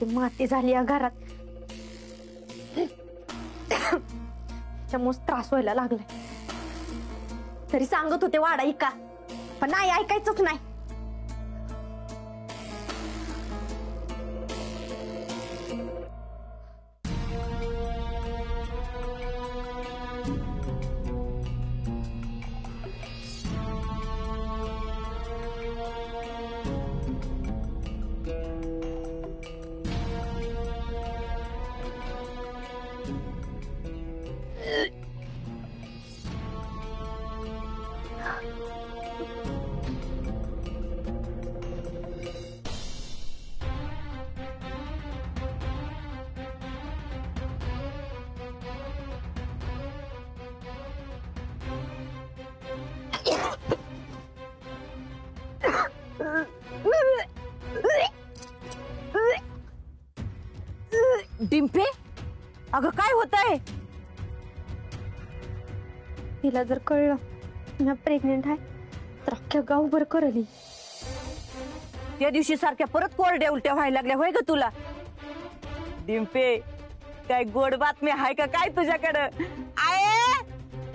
ती माती झाली या घरात, त्यामुळे त्रास व्हायला लागलाय. तरी सांगत होते वाडा ऐका, पण नाही ऐकायचंच नाही. डिंपे, अगं काय होतंय? तिला जर कळलं मी प्रेग्नेंट आहे तर अख्ख्या गावभर करली. त्या दिवशी सारख्या परत कोरड्या उलट्या व्हायला लागल्या होय ग तुला? डिंपे, काय गोड बातमी आहे का काय तुझ्याकडं? आये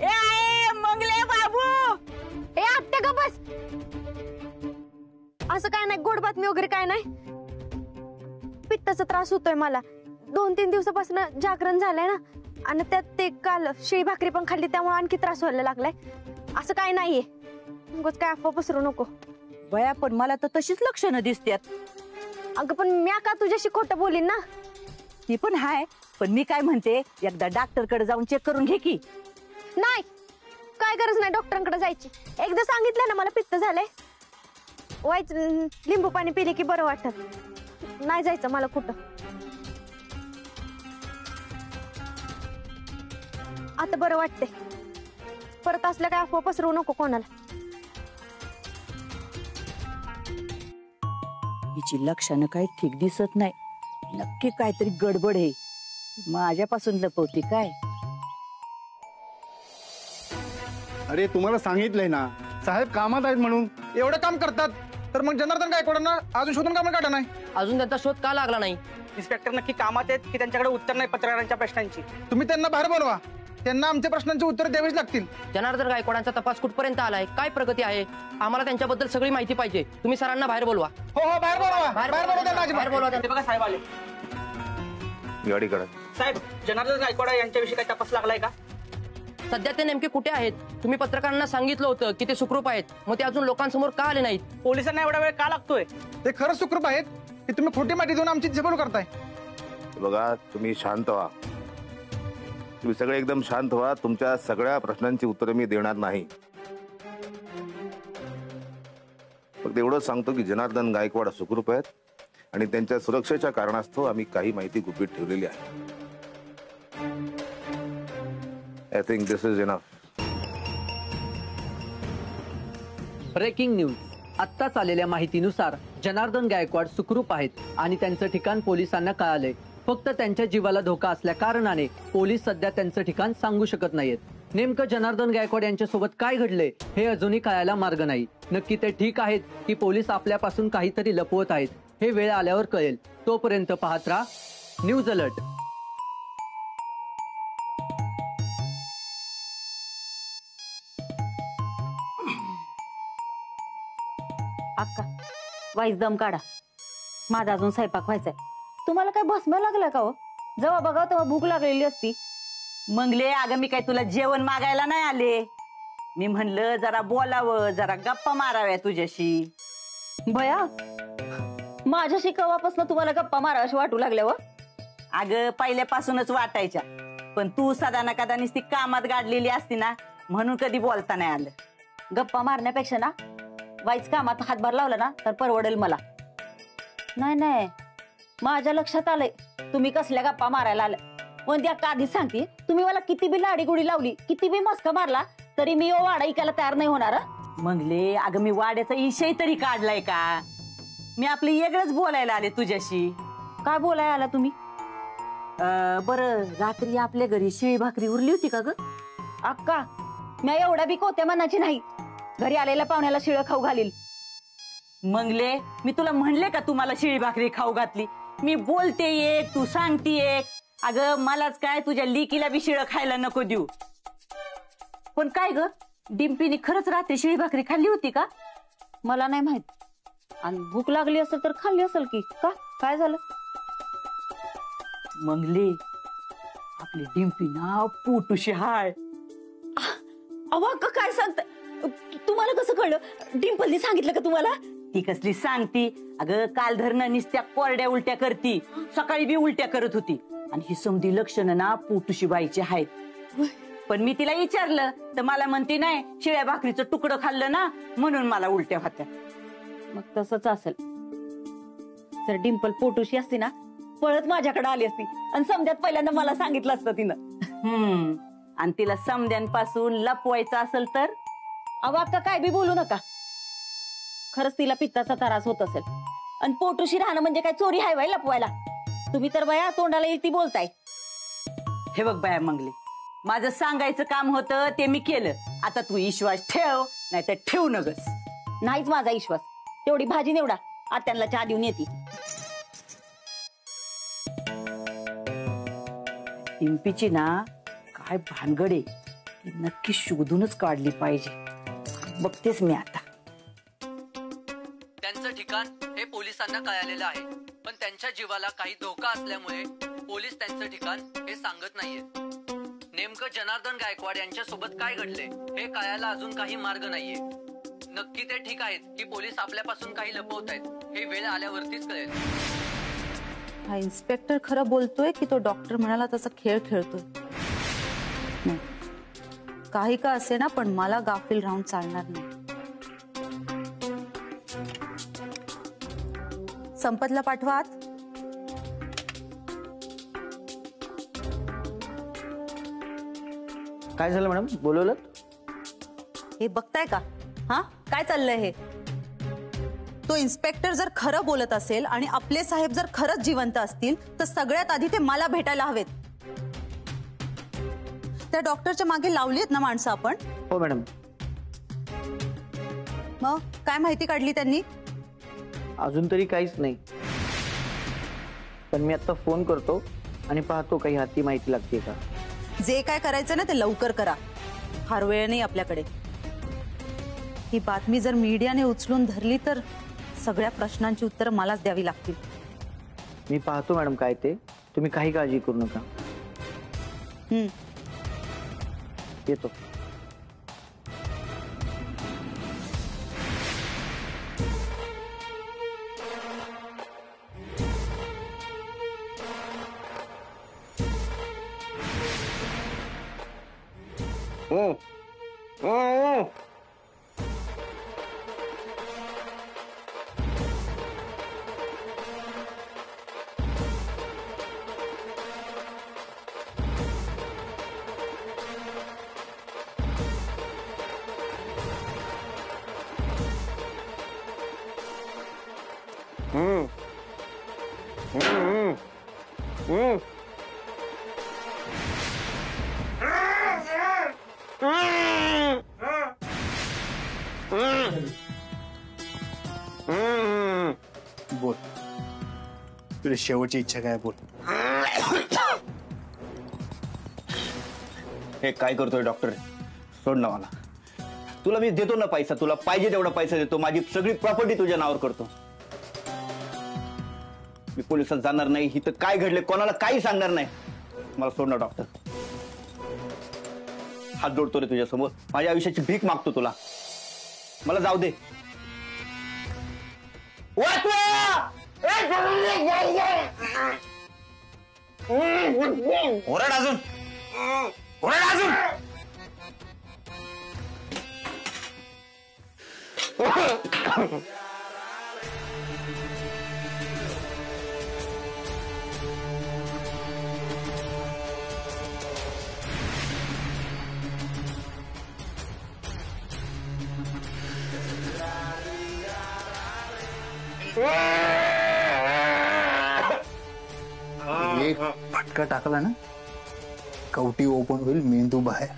ए आये, मंगले बाबू. ए आत्या ग बस. असं काय नाही, गोड बातमी वगैरे काय नाही. पित्ताचा त्रास होतोय मला. 2-3 दिवसापासून जागरण झालंय ना, आणि त्यात ते काल शिळी भाकरी पण खाल्ली, त्यामुळे आणखी त्रास व्हायला लागलाय. असं काय नाहीये, उगाच काय अफवा पसरू नको. बया, पण मला तर तशीच लक्षणं दिसतात. अगं पण मी का तुझ्याशी खोटं बोलीन ना? ती पण हाय, पण मी काय म्हणते, एकदा डॉक्टर कडे जाऊन चेक करून घे की. नाही, काय गरज नाही डॉक्टरांकडे जायची. एकदा सांगितलं ना मला पित्त झालंय, वाईच लिंबू पाणी पिले की बरं वाटत. नाही जायचं मला कुठं. आता बरं वाटते. परत असल्या काय अफवा पसरवू नको कोणाला. हिची लक्षणं काही ठीक दिसत नाही. नक्की काहीतरी गडबड आहे. माझ्यापासून लपवती काय? अरे तुम्हाला सांगितलंय ना, साहेब कामात आहेत म्हणून. एवढं काम करतात तर मग जनार्दन गायकवाडांना अजून शोधून कामं काढा नाही. अजून त्यांचा शोध का लागला नाही? इन्स्पेक्टर नक्की कामात आहेत की त्यांच्याकडे उत्तर नाही पत्रकारांच्या प्रश्नांची? तुम्ही त्यांना बाहेर बोलवा, त्यांना आमच्या प्रश्नांची उत्तर द्यावीच लागतील. जनार्दन गायकवाडांचा तपास कुठपर्यंत आलाय? काय प्रगती आहे? आम्हाला त्यांच्याबद्दल सगळी माहिती पाहिजे. तुम्ही सरांना बाहेर बोलवा. हो हो, बाहेर बोलवा, बाहेर बोलवा त्यांना. बाहेर बोलवा त्यांना. बघा साहेब आले. गाडी करा. साहेब, जनार्दन गायकवाड यांच्याविषयी काय तपास लागलाय का? सध्या ते नेमके कुठे आहेत? तुम्ही पत्रकारांना सांगितलं होतं की ते सुखरूप आहेत, मग ते अजून लोकांसमोर का आले नाहीत? पोलिसांना एवढा वेळ का लागतोय? ते खरंच सुखरूप आहेत की तुम्ही खोटी माहिती देऊन आमची झेपण करताय? बघा, तुम्ही शांत व्हा. तुम्ही सगळे एकदम शांत व्हा. तुमच्या सगळ्या प्रश्नांची उत्तरं मी देणार नाही. फक्त एवढंच सांगतो की जनार्दन गायकवाड सुखरूप आहेत आणि त्यांच्या सुरक्षेच्या कारणास्तव आम्ही काही माहिती गुपित ठेवलेली आहे. I think this is enough. Breaking news. आत्ताच आलेल्या माहितीनुसार जनार्दन गायकवाड सुखरूप आहेत आणि त्यांचं ठिकाण पोलिसांना कळालंय. फक्त त्यांच्या जीवाला धोका असल्या कारणाने पोलीस सध्या त्यांचं ठिकाण सांगू शकत नाहीयेत. नेमकं जनार्दन गायकवाड यांच्यासोबत काय घडलंय हे अजूनही कळायला मार्ग नाही. नक्की ते ठीक आहेत की पोलीस आपल्यापासून काहीतरी लपवत आहेत हे वेळ आल्यावर कळेल. तोपर्यंत पाहत राहा न्यूज अलर्ट. अक्का, वाईस दम काढा. माझा अजून स्वयंपाक व्हायचाय. तुम्हाला काय भस्म लागला का हो? जेव्हा बघा तेव्हा भूक लागलेली असती. मंगले, अगं मी काय तुला जेवण मागायला नाही आले. मी म्हणलं जरा बोलावं, जरा गप्पा माराव्या तुझ्याशी. भया, माझ्याशी कवापासून तुम्हाला गप्पा माराव्याशी वाटू लागल्या व? अगं पहिल्यापासूनच वाटायच्या, पण तू सदा ना कदा नुसती कामात गाडलेली असती ना, म्हणून कधी बोलता नाही आलं. गप्पा मारण्यापेक्षा ना वाईच कामात हातभार लावला ना तर परवडेल मला. नाही नाही, माझ्या लक्षात आलंय तुम्ही कसल्या गप्पा मारायला आलं. पण त्या आधीच सांगते, तुम्ही मला किती बी लाडी गुडी लावली, किती बी मस्का मारला, तरी मी वाडा ऐकायला तयार नाही होणार. मंगले, अगं मी वाड्याचा इशय तरी काढलाय का? मी आपली वेगळंच बोलायला आले तुझ्याशी. काय बोलायला आला तुम्ही? बरं, रात्री आपल्या घरी शिळी भाकरी उरली होती का ग? अक्का, मी एवढ्या बी कोत्या मनाची नाही, घरी आलेल्या पाहुण्याला शिळ खाऊ घालील. मंगले, मी तुला म्हणले का तुम्हाला शिळी भाकरी खाऊ घातली? मी बोलते एक तू सांगते एक. अगं मलाच काय तुझ्या लिकीला बी शिळं खायला नको देऊ. पण काय ग डिम्पीने खरंच रात्री शिळी भाकरी खाल्ली होती का? मला नाही माहित. आणि भूक लागली असेल तर खाल्ली असेल की का? काय झालं? मंगली आपली डिम्पी ना पोटूशी हाय. अवा काय सांगता? तुम्हाला कसं कळलं? डिम्पलनी सांगितलं का तुम्हाला? ती कसली सांगती? अगं काल धरणं निसत्या कोरड्या उलट्या करती, सकाळी बी उलट्या करत होती. आणि ही समधी लक्षणं ना पोटूशी बाईची आहेत. पण मी तिला विचारलं तर मला म्हणती नाही शिळ्या भाकरीचं तुकडं खाल्लं ना म्हणून मला उलट्या होत्या. मग तसंच असेल. तर डिम्पल पोटूशी असती ना पळत माझ्याकडे आली असती आणि समद्यात पहिल्यांदा मला सांगितलं असतं तिनं. आणि तिला समद्यांपासून लपवायचं असेल तर अवाक्का काय बी बोलू नका. खरंच तिला पित्ताचा त्रास होत असेल आणि पोटूशी राहणं म्हणजे काय चोरी हाय बाई लपवायला? तुम्ही तर बाया तोंडाला येईल ती बोलताय. हे बघ बाया मंगली, माझं सांगायचं काम होतं ते मी केलं. आता तू विश्वास ठेव नाही तर ठेवू नगस. नाहीच माझा विश्वास. तेवढी भाजी निवडा, आत्यांना चहा देऊन येते. डिम्पीची ना काय भानगडे नक्की शोधूनच काढली पाहिजे. बघतेच मी आता. त्यांचं ठिकाण हे पोलिसांना कळालेलं आहे, पण त्यांच्या जीवाला काही धोका असल्यामुळे पोलीस त्यांचं ठिकाण हे सांगत नाहीये. नेमकं जनार्दन गायकवाड यांच्या सोबत काय घडले हे कळायला अजून काही मार्ग नाहीये. नक्की ते ठीक आहेत की पोलीस आपल्यापासून काही लपवतायत हे वेळ आल्यावरतीच कळेल. हा इन्स्पेक्टर खरं बोलतोय की तो डॉक्टर म्हणाला तसा खेळ खेळतोय? नाही, काही का असे ना पण मला गाफील राहून चालणार नाही. संपतला पाठवा आत. काय झालं मॅडम, बोलवलं? हे बघताय का? हा काय चाललंय हे? तो इन्स्पेक्टर जर खरं बोलत असेल आणि आपले साहेब जर खरंच जिवंत असतील तर सगळ्यात आधी ते मला भेटायला हवेत. त्या डॉक्टरच्या मागे लावलीत ना माणसं आपण? हो मॅडम. मग काय माहिती काढली त्यांनी? अजून तरी काहीच नाही, पण मी आता फोन करतो आणि पाहतो काही हाती माहिती लागते का. जे काय करायचं ना ते लवकर करा. फार वेळ नाही आपल्याकडे. ही बातमी जर मीडियाने उचलून धरली तर सगळ्या प्रश्नांची उत्तरं मलाच द्यावी लागतील. मी पाहतो मॅडम काय ते, तुम्ही काही काळजी करू नका. येतो. बोल, तुझी शेवटची इच्छा काय? बोल. हे काय करतोय डॉक्टर? सोड ना मला. तुला मी देतो ना पैसा, तुला पाहिजे तेवढा पैसा देतो. माझी सगळी प्रॉपर्टी तुझ्या नावावर करतो. मी पोलिसात जाणार नाही. इथं काय घडले कोणाला काही सांगणार नाही. मला सोड ना डॉक्टर. हात जोडतो रे तुझ्या समोर. माझ्या आयुष्याची भीक मागतो तुला. मला जाऊ दे. ओरड अजून, ओरड अजून. एक फटका टाकला ना, कवटी ओपन होईल, मेंदू बाहेर.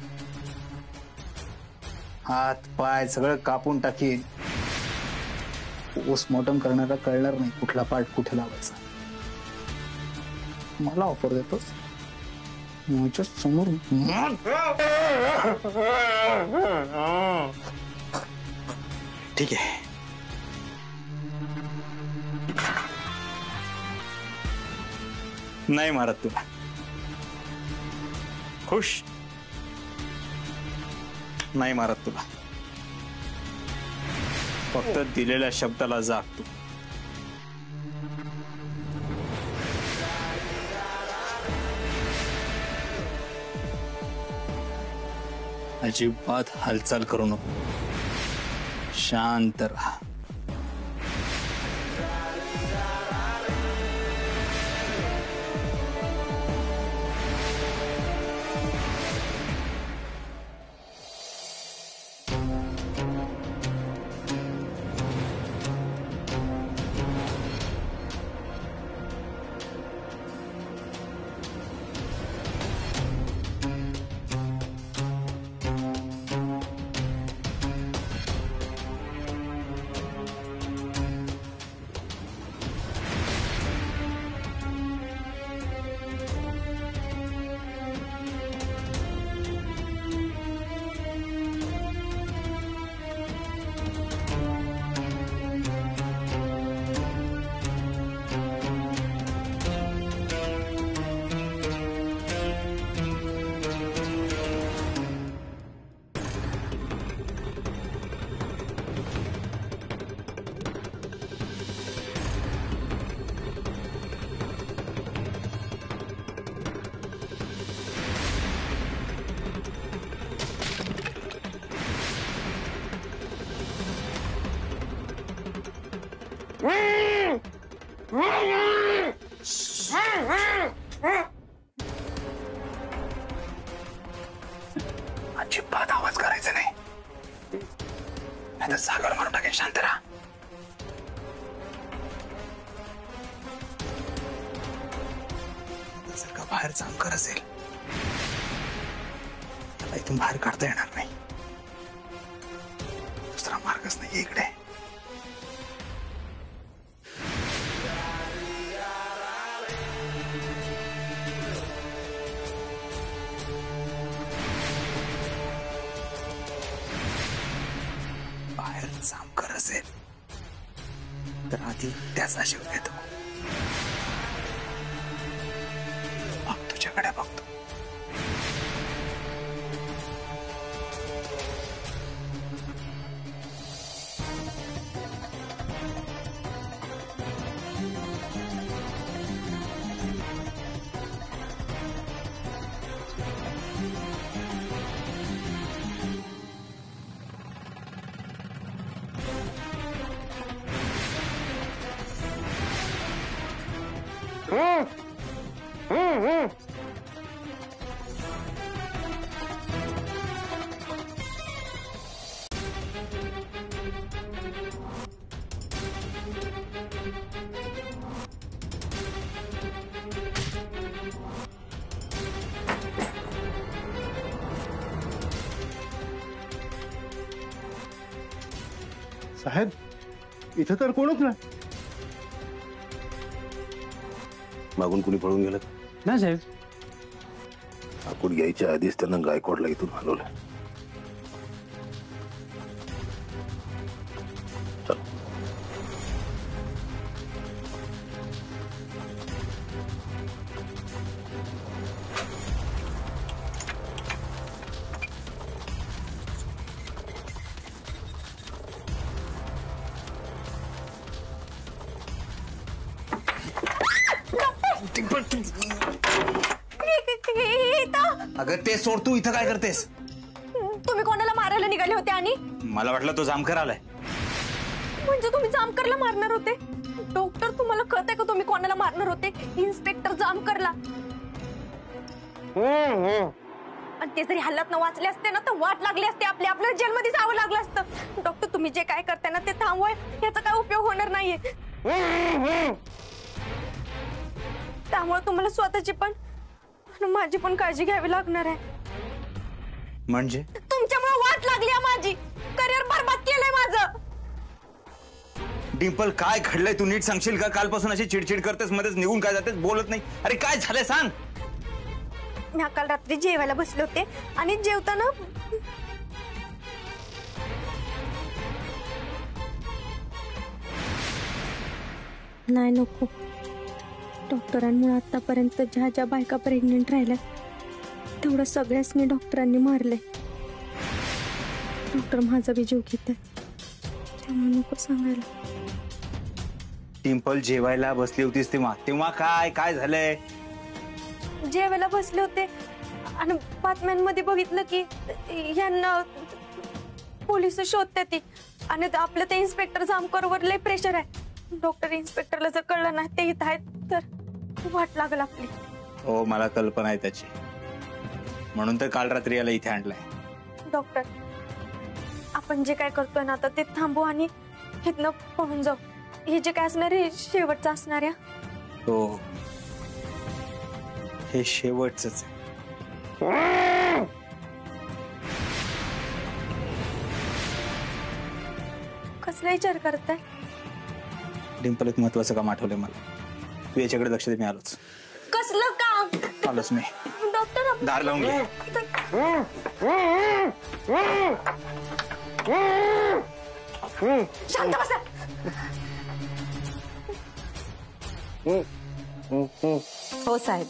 हात पाय सगळं कापून टाकीन. पोस्टमॉर्टम करणारा कळणार नाही कुठला पार्ट कुठे लावायचा. मला ऑफर देतोस माझ्या समोर? ठीक आहे, नाही मारत तुला. खुश? नाही मारत तुला. फक्त दिलेल्या शब्दाला जाग तू. अजिबात हालचाल करू नको, शांत राहा. अजिबात आवाज करायचा नाही, नाहीतर सागर मारून टाकेल. शांत राहा. जर का बाहेर जामकर असेल त्याला इथून बाहेर काढता येणार नाही. दुसरा मार्गच नाही इकडे. बाहेर जामकर असेल तर आधी त्याचा जीव घेतो. मग तुझ्याकडे बघतो. साहेब, इथं तर कोणच नाही. मागून कुणी पळून गेलं? नाही साहेब. आपण यायच्या आधीच त्यांना गायकवाडला इथून हलवलं. चल. अगं ते सोड, तू इथं काय करतेस? तुम्ही कोणाला मारायला निघाले होते? आणि मला वाटलं तो जामकर आलाय. म्हणजे तुम्ही जामकरला मारणार होते? डॉक्टर, तुम्हाला कळतंय का तुम्ही कोणाला मारणार होते? इन्स्पेक्टर जामकरला. आणि ते जरी हल्ल्यात न वाचले असते ना तर वाट लागली असते. आपल्याला जेलमध्ये जावं लागलं असतं. डॉक्टर, तुम्ही जे काय करताय ना ते थांबवाय, याचा काय उपयोग होणार नाहीये. त्यामुळे तुम्हाला स्वतःची पण माझी पण काळजी घ्यावी लागणार आहे. म्हणजे तुमच्यामुळे वाट लागली आहे माझी. करिअर बरबाद केलंय माझं. डिंपल काय घडलंय तू नीट सांगशील का? कालपासून अशी चिडचिड करतेस, मध्येच निघून काय जातेस, बोलत नाही. अरे काय झालंय सांग. मी काल रात्री जेवायला बसले होते आणि जेवताना नाही नको. डॉक्टरांमुळे आतापर्यंत ज्या ज्या बायका प्रेग्नेंट राहिल्या तेवढं सगळ्यासनी डॉक्टरांनी मारले. डॉक्टर माझा बी जीव घेत त्यामुळे नको सांगायला. डिंपल जेवायला बसली होतीस तेव्हा काय काय झालंय? जेवायला बसले होते आणि बातम्यांमध्ये बघितलं की यांना पोलिस शोधतात ती आणि आपलं ते इन्स्पेक्टर जामकरवर लय प्रेशर आहे. डॉक्टर इन्स्पेक्टरला जर कळलं नाही ते इथं आहेत तर वाट लागल आपली. हो मला कल्पना आहे त्याची, म्हणून तर काल रात्री याला इथे आणलंय. डॉक्टर आपण जे काय करतोय ना आता ते थांबू आणि इथनं पळून जाऊ. हे जे काय असणार आहे शेवटचं असणार आहे. हो हे शेवटच आहे. कसला विचार करताय? डिंपल एक महत्वाचं काम आठवलंय मला. तू याच्याकडे लक्ष दे. मी आलोच. कसलं काम? आलोच मी. डॉक्टर दार लावून घे. शांत बसा. हो साहेब,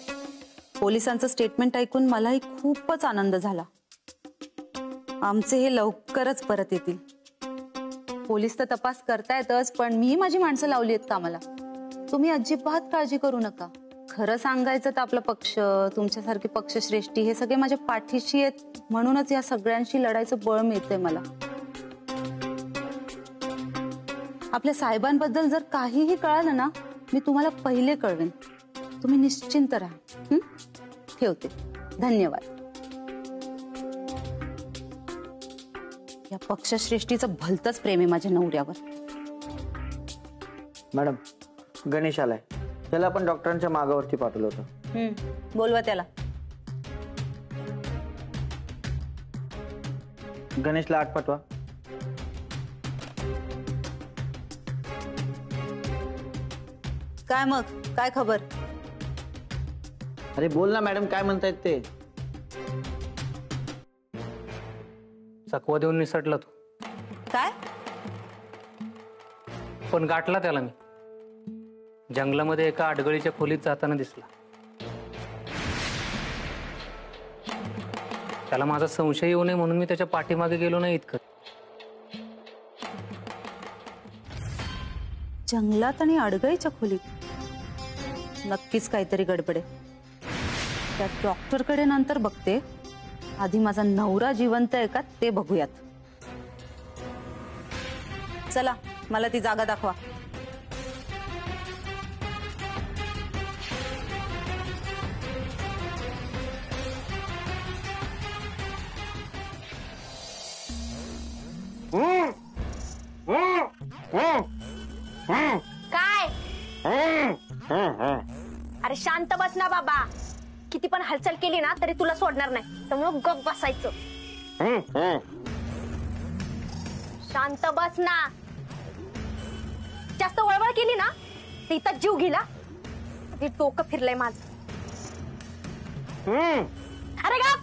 पोलिसांचं स्टेटमेंट ऐकून मलाही खूपच आनंद झाला. आमचे हे लवकरच परत येतील. पोलीस तर तपास करतायतच, पण मी माझी माणसं लावली आहेत कामाला. तुम्ही अजिबात काळजी करू नका. खरं सांगायचं तर आपला पक्ष, तुमच्यासारखी पक्षश्रेष्ठी हे सगळे माझ्या पाठीशी आहेत, म्हणूनच या सगळ्यांशी लढायचं बळ मिळतंय मला. आपल्या साहेबांबद्दल जर काहीही कळालं ना, मी तुम्हाला पहिले कळवेन. तुम्ही निश्चिंत राहा. ठेवते. धन्यवाद. या पक्षश्रेष्ठीचं भलतंच प्रेम आहे माझ्या नवऱ्यावर. मॅडम गणेश आलाय. त्याला आपण डॉक्टरांच्या मागावरती पाठवलं होतं. बोलवा त्याला. गणेशला आत पाठवा. काय मग, काय खबर? अरे बोल ना मॅडम, काय म्हणतायत ते? चकवा देऊन निसटला तू. काय? पण गाठला त्याला मी. जंगलामध्ये एका अडगळीच्या खोलीत जाताना दिसला. त्याला माझा संशय येऊ नये म्हणून मी त्याच्या पाठीमागे गेलो नाही इतकं. जंगलात आणि अडगळीच्या खोलीत नक्कीच काहीतरी गडबड आहे. त्या डॉक्टरकडे नंतर बघते. आधी माझा नवरा जिवंत आहे का ते बघूयात. चला, मला ती जागा दाखवा. काय? अरे शांत बस ना बाबा. किती पण हालचाल केली ना तरी तुला सोडणार नाही, त्यामुळे गप बसायचं. शांत बस ना. जास्त वळवळ केली ना तर इथं जीव गेला. ते डोकं फिरलंय माझं. अरे गप.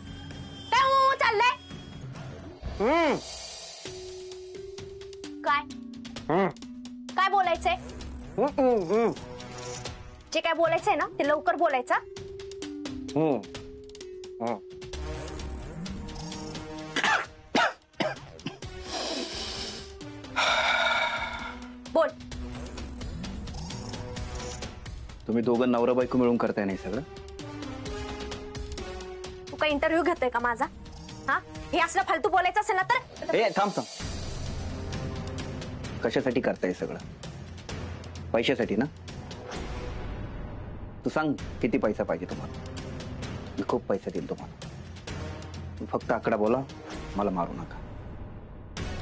काय चाललंय? काय काय बोलायचंय? जे काय बोलायचंय ना ते लवकर बोलायचं. बोल. तुम्ही दोघं नवरा बायको मिळून करताय नाही सगळं? तू काय इंटरव्ह्यू घेतोय का माझा? हा, हे असलं फालतू बोलायचं असेल ना तर. ए थांब थांब. कशासाठी करताय सगळं? पैशासाठी ना? तू सांग किती पैसा पाहिजे तुम्हाला? मी खूप पैसा देईल तुम्हाला. तू फक्त आकडा बोला, मला मारू नका.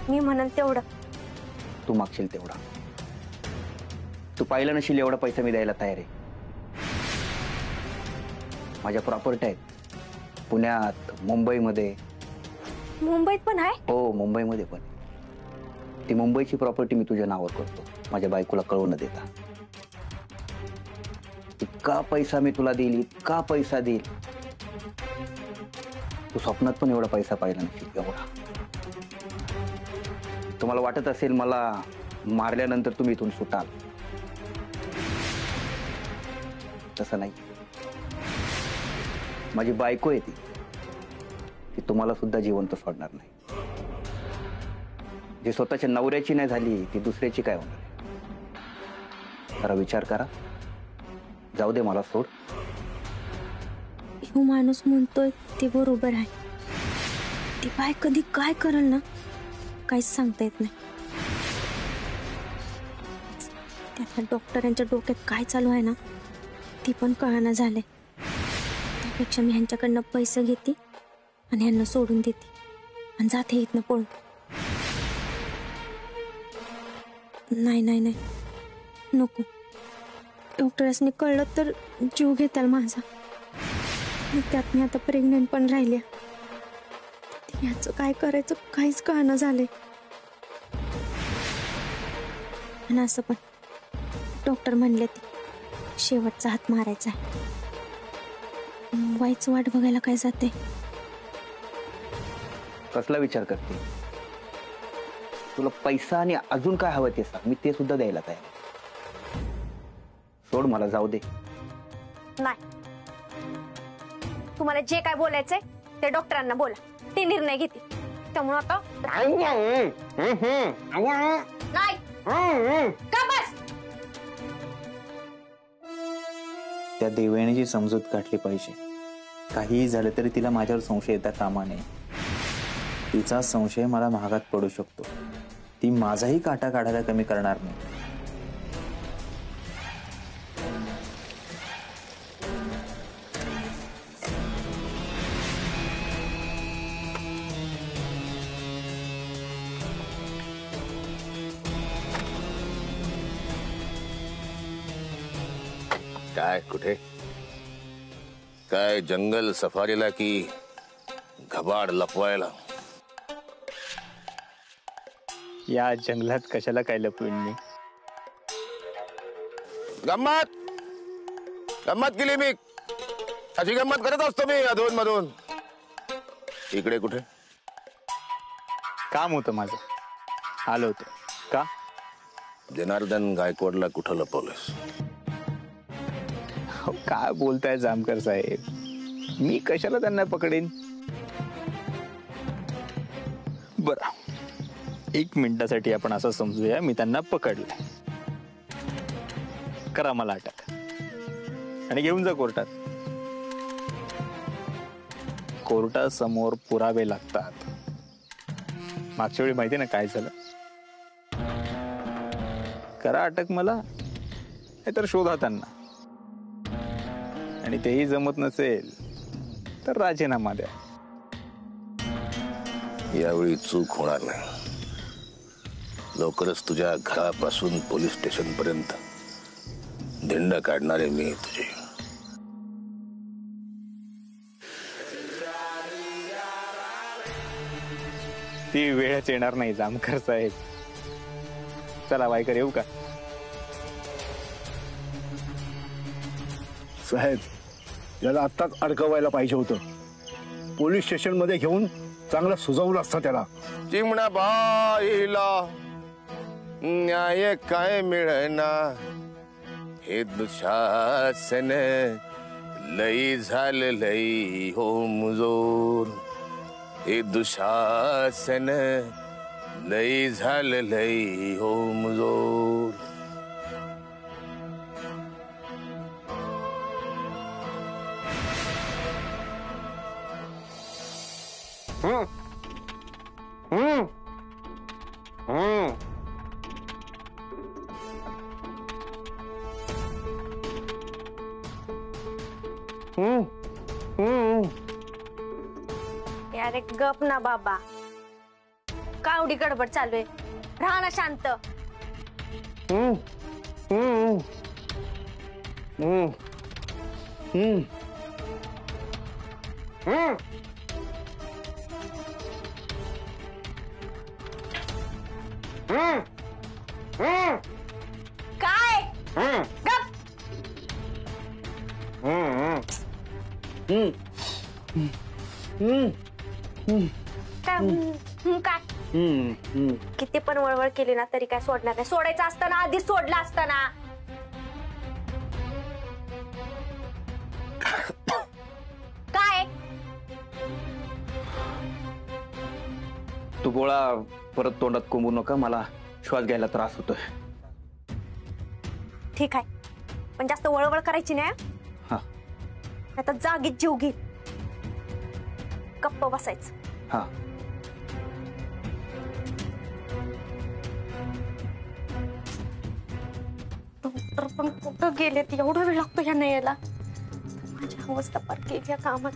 मी म्हणन तेवढं. तू मागशील तेवढा. तू पाहिलं नशील एवढा पैसा मी द्यायला तयार आहे. माझ्या प्रॉपर्टी आहेत पुण्यात, मुंबईमध्ये. मुंबईत पण आहे? हो मुंबईमध्ये पण. ती मुंबईची प्रॉपर्टी मी तुझ्या नावावर करतो. माझ्या बायकोला कळू न देता. इतका पैसा मी तुला देईल, इतका पैसा देईल, तू स्वप्नात पण एवढा पैसा पाहिला नसेल. एवढा तुम्हाला वाटत असेल मला मारल्यानंतर तुम्ही इथून सुटाल, तसं नाही. माझी बायको आहे ती तुम्हाला सुद्धा जिवंत सोडणार नाही. जी स्वतःच्या नवऱ्याची नाही झाली ती दुसऱ्याची काय होणार. जरा विचार करा. जाऊ दे, मला सोड. हो माणूस म्हणतोय ते बरोबर आहे. ती बाय कधी काय करल ना काहीच सांगता येत नाही. त्या डॉक्टरांच्या डोक्यात काय चालू आहे ना ती पण कळना झालंय. त्यापेक्षा मी ह्यांच्याकडनं पैसे घेते आणि ह्यांना सोडून देते आणि जाते इथनं पळून. नाही नाही नाही नको. डॉक्टरांनी कळलं तर जीव घेताल माझा. त्यात मी आता प्रेग्नेंट पण राहिल्या. याचं काय करायचं काहीच कळना झालंय. आणि असं पण डॉक्टर म्हणले ती शेवटचा हात मारायचा आहे. वाईच वाट बघायला काय जाते. कसला विचार करते? तुला पैसा आणि अजून काय हवं ते सांग, मी ते सुद्धा द्यायला तयार. सोड मला, जाऊ दे. नाही, तुम्हाला जे काय बोलायचंय ते डॉक्टरांना बोला, ते निर्णय घेते. त्यामुळे आता नाही का बस. त्या देवयानीची समजूत गाठली पाहिजे. काहीही झालं तरी तिला माझ्यावर संशय येता कामा नये. तिचा संशय मला महागात पडू शकतो. ती माझाही काटा काढायला कमी करणार नाही. काय कुठे काय जंगल सफारीला की घबाड लपवायला? या जंगलात कशाला काय लपवीन मी? गंमत गंमत केली मी. अशी गंमत करत असतो मी अधून मधून. इकडे कुठे? काम होतं माझं, आलो होतो. का? जनार्दन गायकवाडला कुठं लपवलंस? काय बोलताय जामकर साहेब, मी कशाला त्यांना पकडेन? बरं, 1 मिनिटासाठी आपण असं समजूया मी त्यांना पकडलं. करा मला अटक आणि घेऊन जा कोर्टात. कोर्टासमोर पुरावे लागतात. मागच्या वेळी माहिती ना काय झालं. करा अटक मला, नाहीतर शोधा त्यांना. आणि तेही जमत नसेल तर राजीनामा द्या. यावेळी चूक होणार नाही. लवकरच तुझ्या घरापासून पोलीस स्टेशन पर्यंत धिंड काढणारे मी तुझे. ती वेळच येणार नाही जामकर साहेब. चला वायकर, येऊ का? साहेब, याला आत्ताच अडकवायला पाहिजे होतं. पोलीस स्टेशन मध्ये घेऊन चांगला सुजावलं असतं त्याला. चिमणा बाईला न्याय काय मिळना, हे दुशासन लई झालं लई हो मुजोर. हे दुशासन लई झालं लई हो मुजोर. अरे गप ना बाबा, कावडी गडबड चालू आहे. राहा ना शांत. काय किती पण वळवळ केली ना तरी काय सोडणार नाही. सोडायचं असताना आधीच सोडलं असताना. काय तू गोळा परत तोंडात कोंबू नका, मला श्वास घ्यायला त्रास होतोय. ठीक आहे, पण जास्त वळवळ करायची नाही. हा. आता जागीत जीव घे, गप्प बसायचं. हा. डॉक्टर पण कुठं गेले? एवढा वेळ लागतो ह्या यायला. माझी अवस्था पार केली कामात.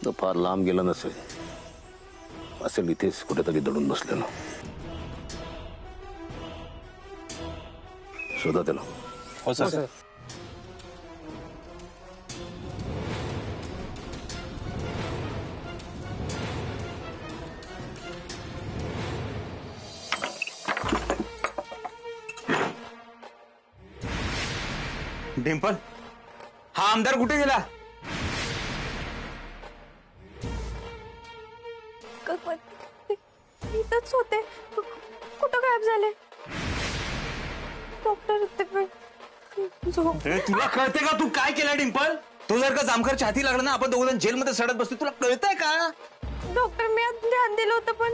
तर फार लांब गेला नसेल, असेल इथेच कुठेतरी दडून बसलेलं. शोधा त्याला. हो सर. डिंपल, हा आमदार कुठे गेला? इथंच होते. कुठं गायब झाले? डॉक्टर तुला कळते का तू काय केलं डिंपल? तू जर का जामखर छाती लागला ना, आपण दोघं जेलमध्ये सडत बसतो. तुला कळतंय का? डॉक्टर, मी आज ध्यान दिलं होतं, पण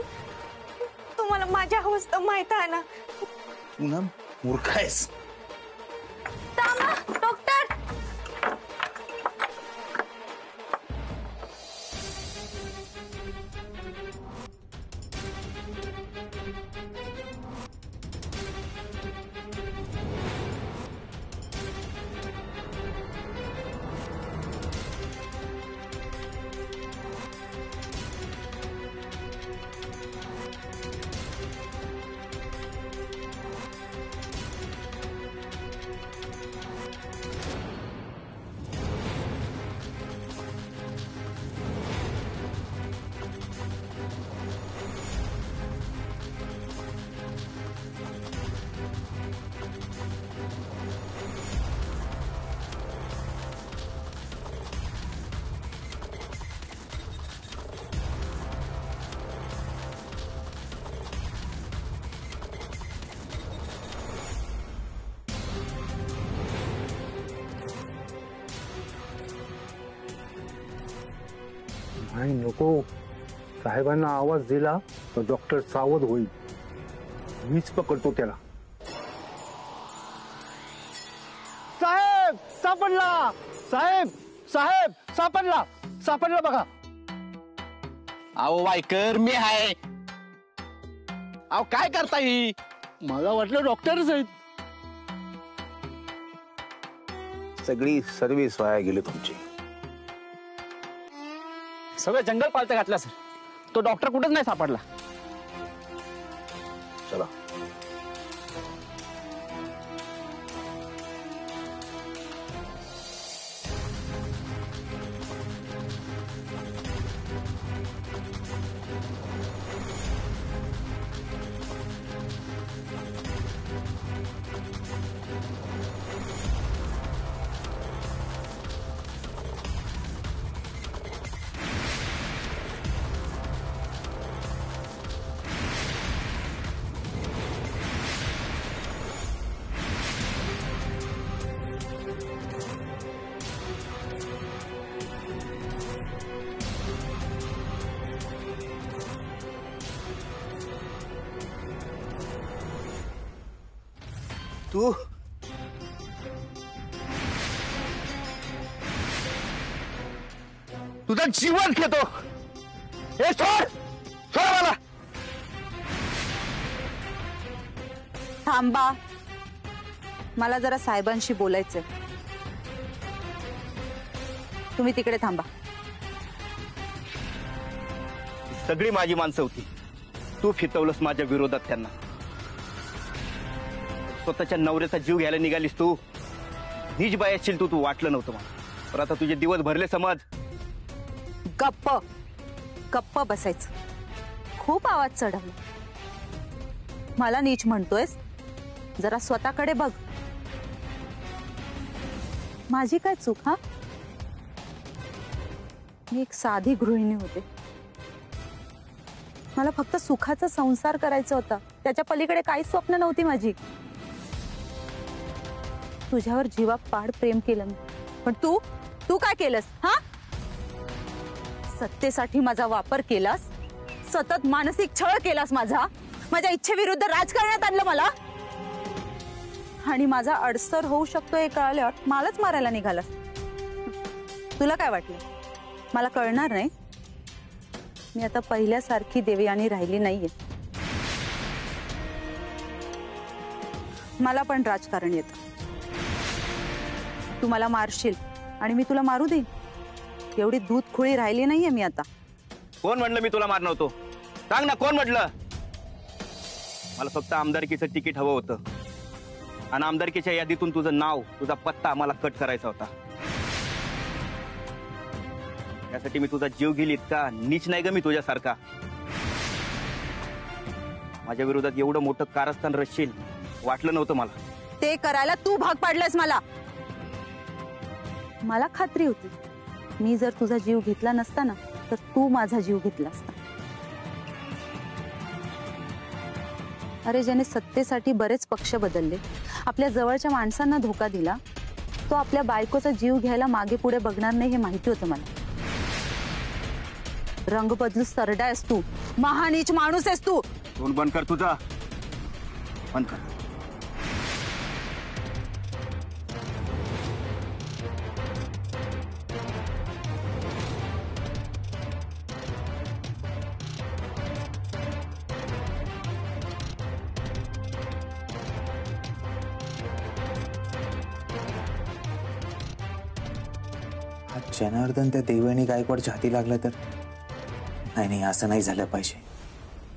तुम्हाला माझ्या अवस्था माहित आहे ना. तू ना मूर्ख आहेस. डॉक्टर, नाही नको. साहेबांना आवाज दिला तर डॉक्टर सावध होईल. मीच पकडतो त्याला. साहेब सापडला. साहेब साहेब सापडला. सापडला बघा. अहो वायकर, मी आहे. अहो काय करताय? मला वाटलं डॉक्टरच आहेत. सगळी सर्व्हिस वाया गेली तुमची. सगळं जंगल पालतं घातलं सर. तो डॉक्टर कुठेच नाही सापडला. चला. तू तुझं जीवन घेतो. हे सोड. सोड मला. थांबा, मला जरा साहेबांशी बोलायचंय. तुम्ही तिकडे थांबा. सगळी माझी माणसं होती. तू फितवलंस माझ्या विरोधात त्यांना. स्वतःच्या नवऱ्याचा जीव घ्यायला निघालीस तू. नीच बाई असशील तू वाटलं नव्हतं मला. पण आता तुझे दिवस भरले समज. गप्प गप्प बसायचं. खूप आवाज चढवला. मला नीच म्हणतोयस? जरा स्वतःकडे बघ. माझी काय चूक? हा, मी एक साधी गृहिणी होते. मला फक्त सुखाचा संसार करायचा होता. त्याच्या पलीकडे काहीच स्वप्न नव्हती माझी. तुझ्यावर जीवापाड प्रेम केलं मी. पण तू काय केलंस? हा, सत्तेसाठी माझा वापर केलास. सतत मानसिक छळ केलास माझा. माझ्या इच्छेविरुद्ध राजकारणात आणलं मला. आणि माझा अडसर होऊ शकतो हे कळल्यावर मलाच मारायला निघालास. तुला काय वाटलं मला कळणार नाही? मी आता पहिल्यासारखी देवयानी राहिली नाहीये. मला पण राजकारण येतं. तू मला मारशील आणि मी तुला मारू देईन. एवढी दूध खोळी राहिली नाहीये मी आता. कोण म्हणलं मी तुला मारणार होतो? सांग ना, कोण म्हटलं? मला फक्त आमदारकीचं तिकीट हवं होतं आणि आमदारकीच्या यादीतून तुझं नाव, तुझा पत्ता मला कट करायचा होता. यासाठी मी तुझा जीव घेईल इतका नीच नाही ग मी तुझ्यासारखा. माझ्या विरोधात एवढं मोठं कारस्थान रचशील वाटलं नव्हतं मला. ते करायला तू भाग पाडलास मला. मला खात्री होती मी जर तुझा जीव घेतला नसता ना तर तू माझा जीव घेतला असता. अरे ज्याने सत्तेसाठी बरेच पक्ष बदलले, आपल्या जवळच्या माणसांना धोका दिला, तो आपल्या बायकोचा जीव घ्यायला मागे पुढे बघणार नाही हे माहिती होतं मला. रंग बदलू सरडा आहेस तू, महानीच माणूस आहेस तू. तोंड बंद कर तुझा, बंद कर. जनार्दन त्या देवयानी गायकवाडच्या हाती लागला तर? नाही, असं नाही झालं पाहिजे.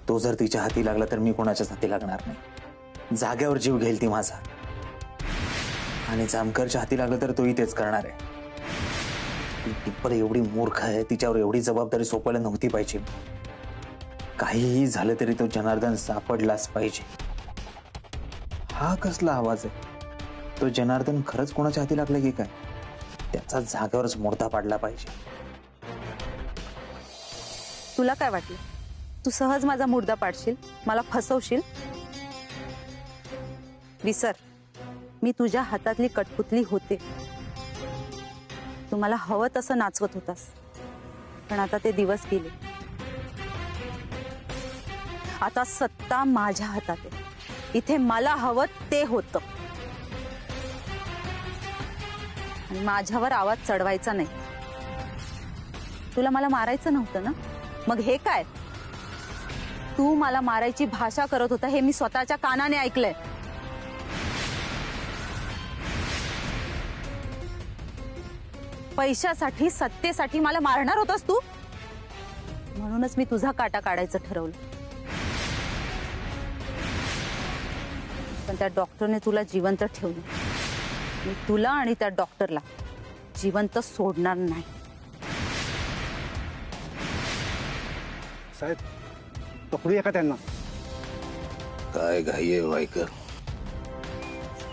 तो जर तिच्या हाती लागला तर मी कोणाच्याच हाती लागणार नाही. जाग्यावर जीव घेईल ती माझा. आणि जामकरच्या हाती लागलं तर तोही तेच करणार आहे. ती टिप्पल एवढी मूर्ख आहे, तिच्यावर एवढी जबाबदारी सोपायला नव्हती पाहिजे. काहीही झालं तरी तो जनार्दन सापडलाच पाहिजे. हा कसला आवाज आहे? तो जनार्दन खरंच कोणाच्या हाती लागला की काय? त्याचा जागेवरच मोडता पाडला पाहिजे. तुला काय वाटलं तू सहज माझा मुर्दा पाडशील, मला फसवशील? विसर, मी तुझ्या हातातली कठपुतली होते. तू मला हवं तसं नाचवत होतास, पण आता ते दिवस गेले. आता सत्ता माझ्या हातात आहे. इथे मला हवं ते होतं. माझ्यावर आवाज चढवायचा नाही. तुला मला मारायचं नव्हतं ना, मग हे काय? तू मला मारायची भाषा करत होता हे मी स्वतःच्या कानाने ऐकलंय. पैशासाठी, सत्तेसाठी मला मारणार होतास तू. म्हणूनच मी तुझा काटा काढायचं ठरवलं. पण त्या डॉक्टरने तुला जिवंत ठेवलं. मी तुला आणि त्या डॉक्टरला जिवंत सोडणार नाही. साहेब, पकडूया का त्यांना? काय घाई आहे वायकर?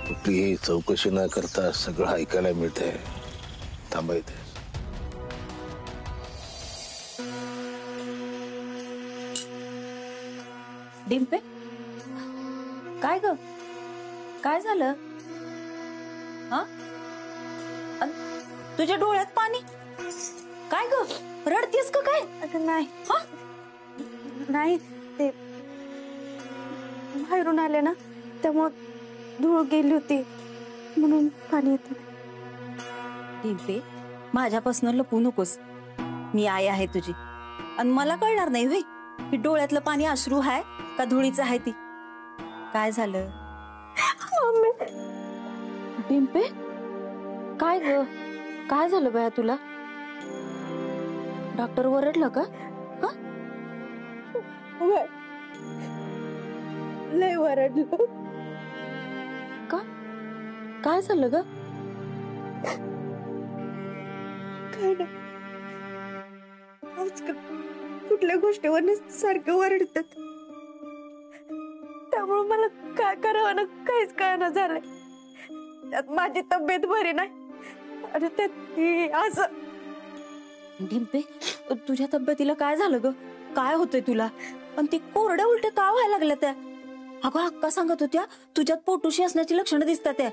कुठलीही चौकशी न करता सगळं ऐकायला मिळतंय. थांबायचं. डिंपे, काय ग? काय झालं? हा? तुझ्या डोळ्यात पाणी? काय ग, रडतीस का काय? नाही. नाही, ते बाहेरून आले ना त्यामुळे धूळ गेली होती म्हणून पाणी येत. डिंपे, माझ्यापासून लपू नकोस. मी आई आहे तुझी आणि मला कळणार नाही होय की डोळ्यातलं पाणी अश्रू आहे का धुळीचं आहे ती. काय झालं? डिंपे, काय ग? काय झालं बाया तुला? डॉक्टर ओरडलं का? लय ओरडलं. का? काय झालं ग? काय नाही, आजकाल कुठल्या गोष्टीवर सारखं ओरडतात. त्यामुळे मला काय करावं ना काहीच कळना झालंय. त्यात माझी तब्येत बरी नाही आणि त्यात असं. डिंपे, तुझ्या तब्येतीला काय झालं ग? काय होतंय तुला? आणि ते कोरड्या उलट्या का व्हायला लागल्या त्या? अगं अक्का सांगत होत्या तुझ्यात पोटोशी असण्याची लक्षणं दिसतात त्या.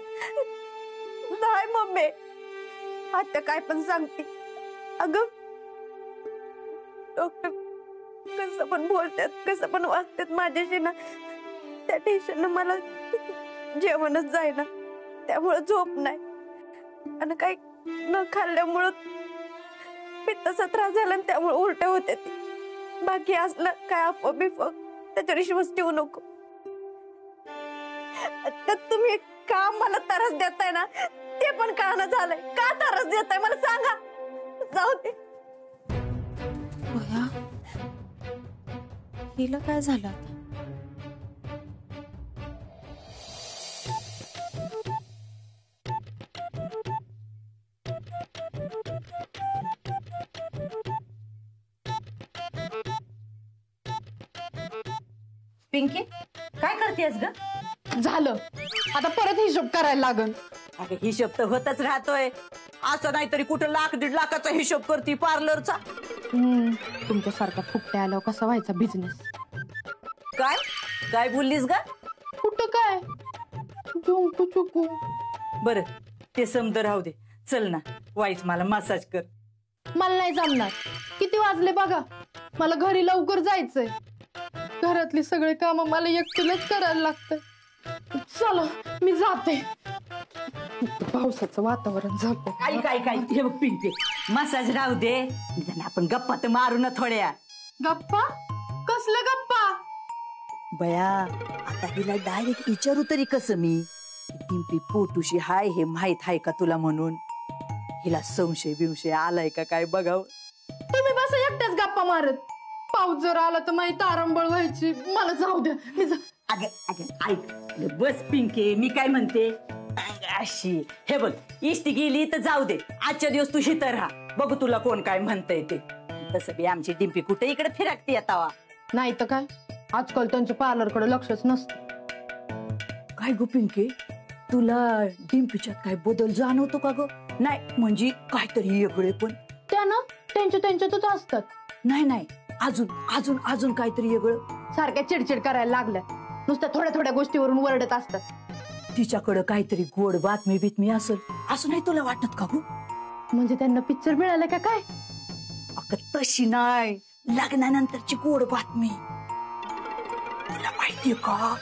नाही मम्मी, आता काय पण सांगते. अगं डॉक्टर कसं पण बोलतात, कसं पण वागतात माझ्याशी ना, त्या टेन्शननं मला जेवणच जाईना. त्यामुळे झोप नाही आणि काही न खाल्ल्यामुळं पित्ताचा त्रास झाला आणि त्यामुळे उलट्या होते. बाकी असलं काय अफवा बिफवा त्याच्यावर विश्वास ठेवू नको. तर तुम्ही का मला त्रास देताय ना ते पण कळणं झालंय. का त्रास देताय मला सांगा. जाऊ दे. हिला काय झालं आता? पिंकी काय करतेस ग? झालं आता परत हिशोब करायला लागल. अगं हिशोब तर होतच राहतोय. असं नाहीतरी कुठं 1,00,000-1.5 लाखाचा हिशोब करते पार्लरचा. तुमच्यासारखा फुकट्या आल्यावर कसा व्हायचा बिझनेस? काय काय बोललीस ग? कुठं काय झुंकू चुकू. बर ते समज राहू दे. चल ना वाईस मला मसाज कर. मला नाही जमणार. किती वाजले बघा. मला घरी लवकर जायचंय. घरातली सगळे काम मला एकटीलाच करायला लागतंय. चला मी जाते. पावसाचं वातावरण झालं. काय काय काय हे बघ पिंकी मसाज राहू दे. आपण गप्पा तर मारू ना थोड्या. गप्पा? कसल्या गप्पा? बया आता हिला डायरेक्ट विचारू तरी कसं मी? पिंपी पोटूशी हाय हे माहित आहे का तुला म्हणून? हिला संशय बिंशय आलाय का काय बघाव. तुम्ही बस एकट्याच गप्पा मारत. पाऊस जर आला तर माही तारंबळ व्हायची. मला जाऊ द्या. मी अगं अगं ऐक बस पिंके मी काय म्हणते अशी हे बघ इष्टी गेली तर जाऊ दे. आजच्या दिवस तू शितर राहा. बघू तुला कोण काय म्हणतंय ते. तसं बी आमची डिंपी कुठे इकडे फिरकते येतावा. नाही तर काय आजकाल त्यांच्या पार्लरकडे लक्षच नसतं. काय गो पिंके तुला डिंपीच्यात काय बदल जाणवतो का ग? नाही म्हणजे काहीतरी वेगळे पण त्या ना त्यांच्यातच असतात. नाही नाही अजून अजून अजून काहीतरी वेगळं. सारख्या चिडचिड करायला लागल्या. नुसत्या थोड्या थोड्या गोष्टीवरून वरडत असतात. तिच्याकडे काहीतरी गोड बातमी बितमी असेल असं नाही तुला वाटत का गो? म्हणजे त्यांना पिक्चर मिळालं का काय? अगं तशी नाही लग्नानंतरची गोड बातमी. तुला माहितीये का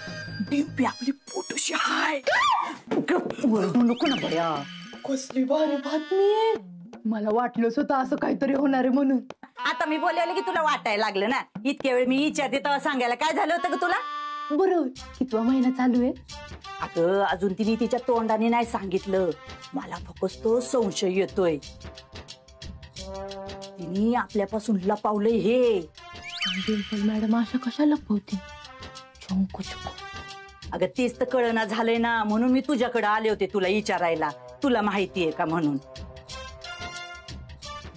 डिंपी आपली पोटूशी हाय. नको ना बया. कसली भारी बातमी आहे. मला वाटलंच होतं असं काहीतरी होणार आहे म्हणून. आता मी बोलले की तुला वाटायला लागलं ना. इतक्या वेळ मी विचारते तेव्हा सांगायला काय झालं होतं ग तुला? बरोबर कितवा महिना चालू आहे? अगं अजून तिने तिच्या तोंडाने नाही सांगितलं. मला फक्त तो संशय येतोय. तिने आपल्यापासून लपावलंय हे. डिंपल मॅडम अशा कशा लपवती? अगं तेच तर कळना झालंय ना. म्हणून मी तुझ्याकडे आले होते तुला विचारायला. तुला माहितीये का म्हणून.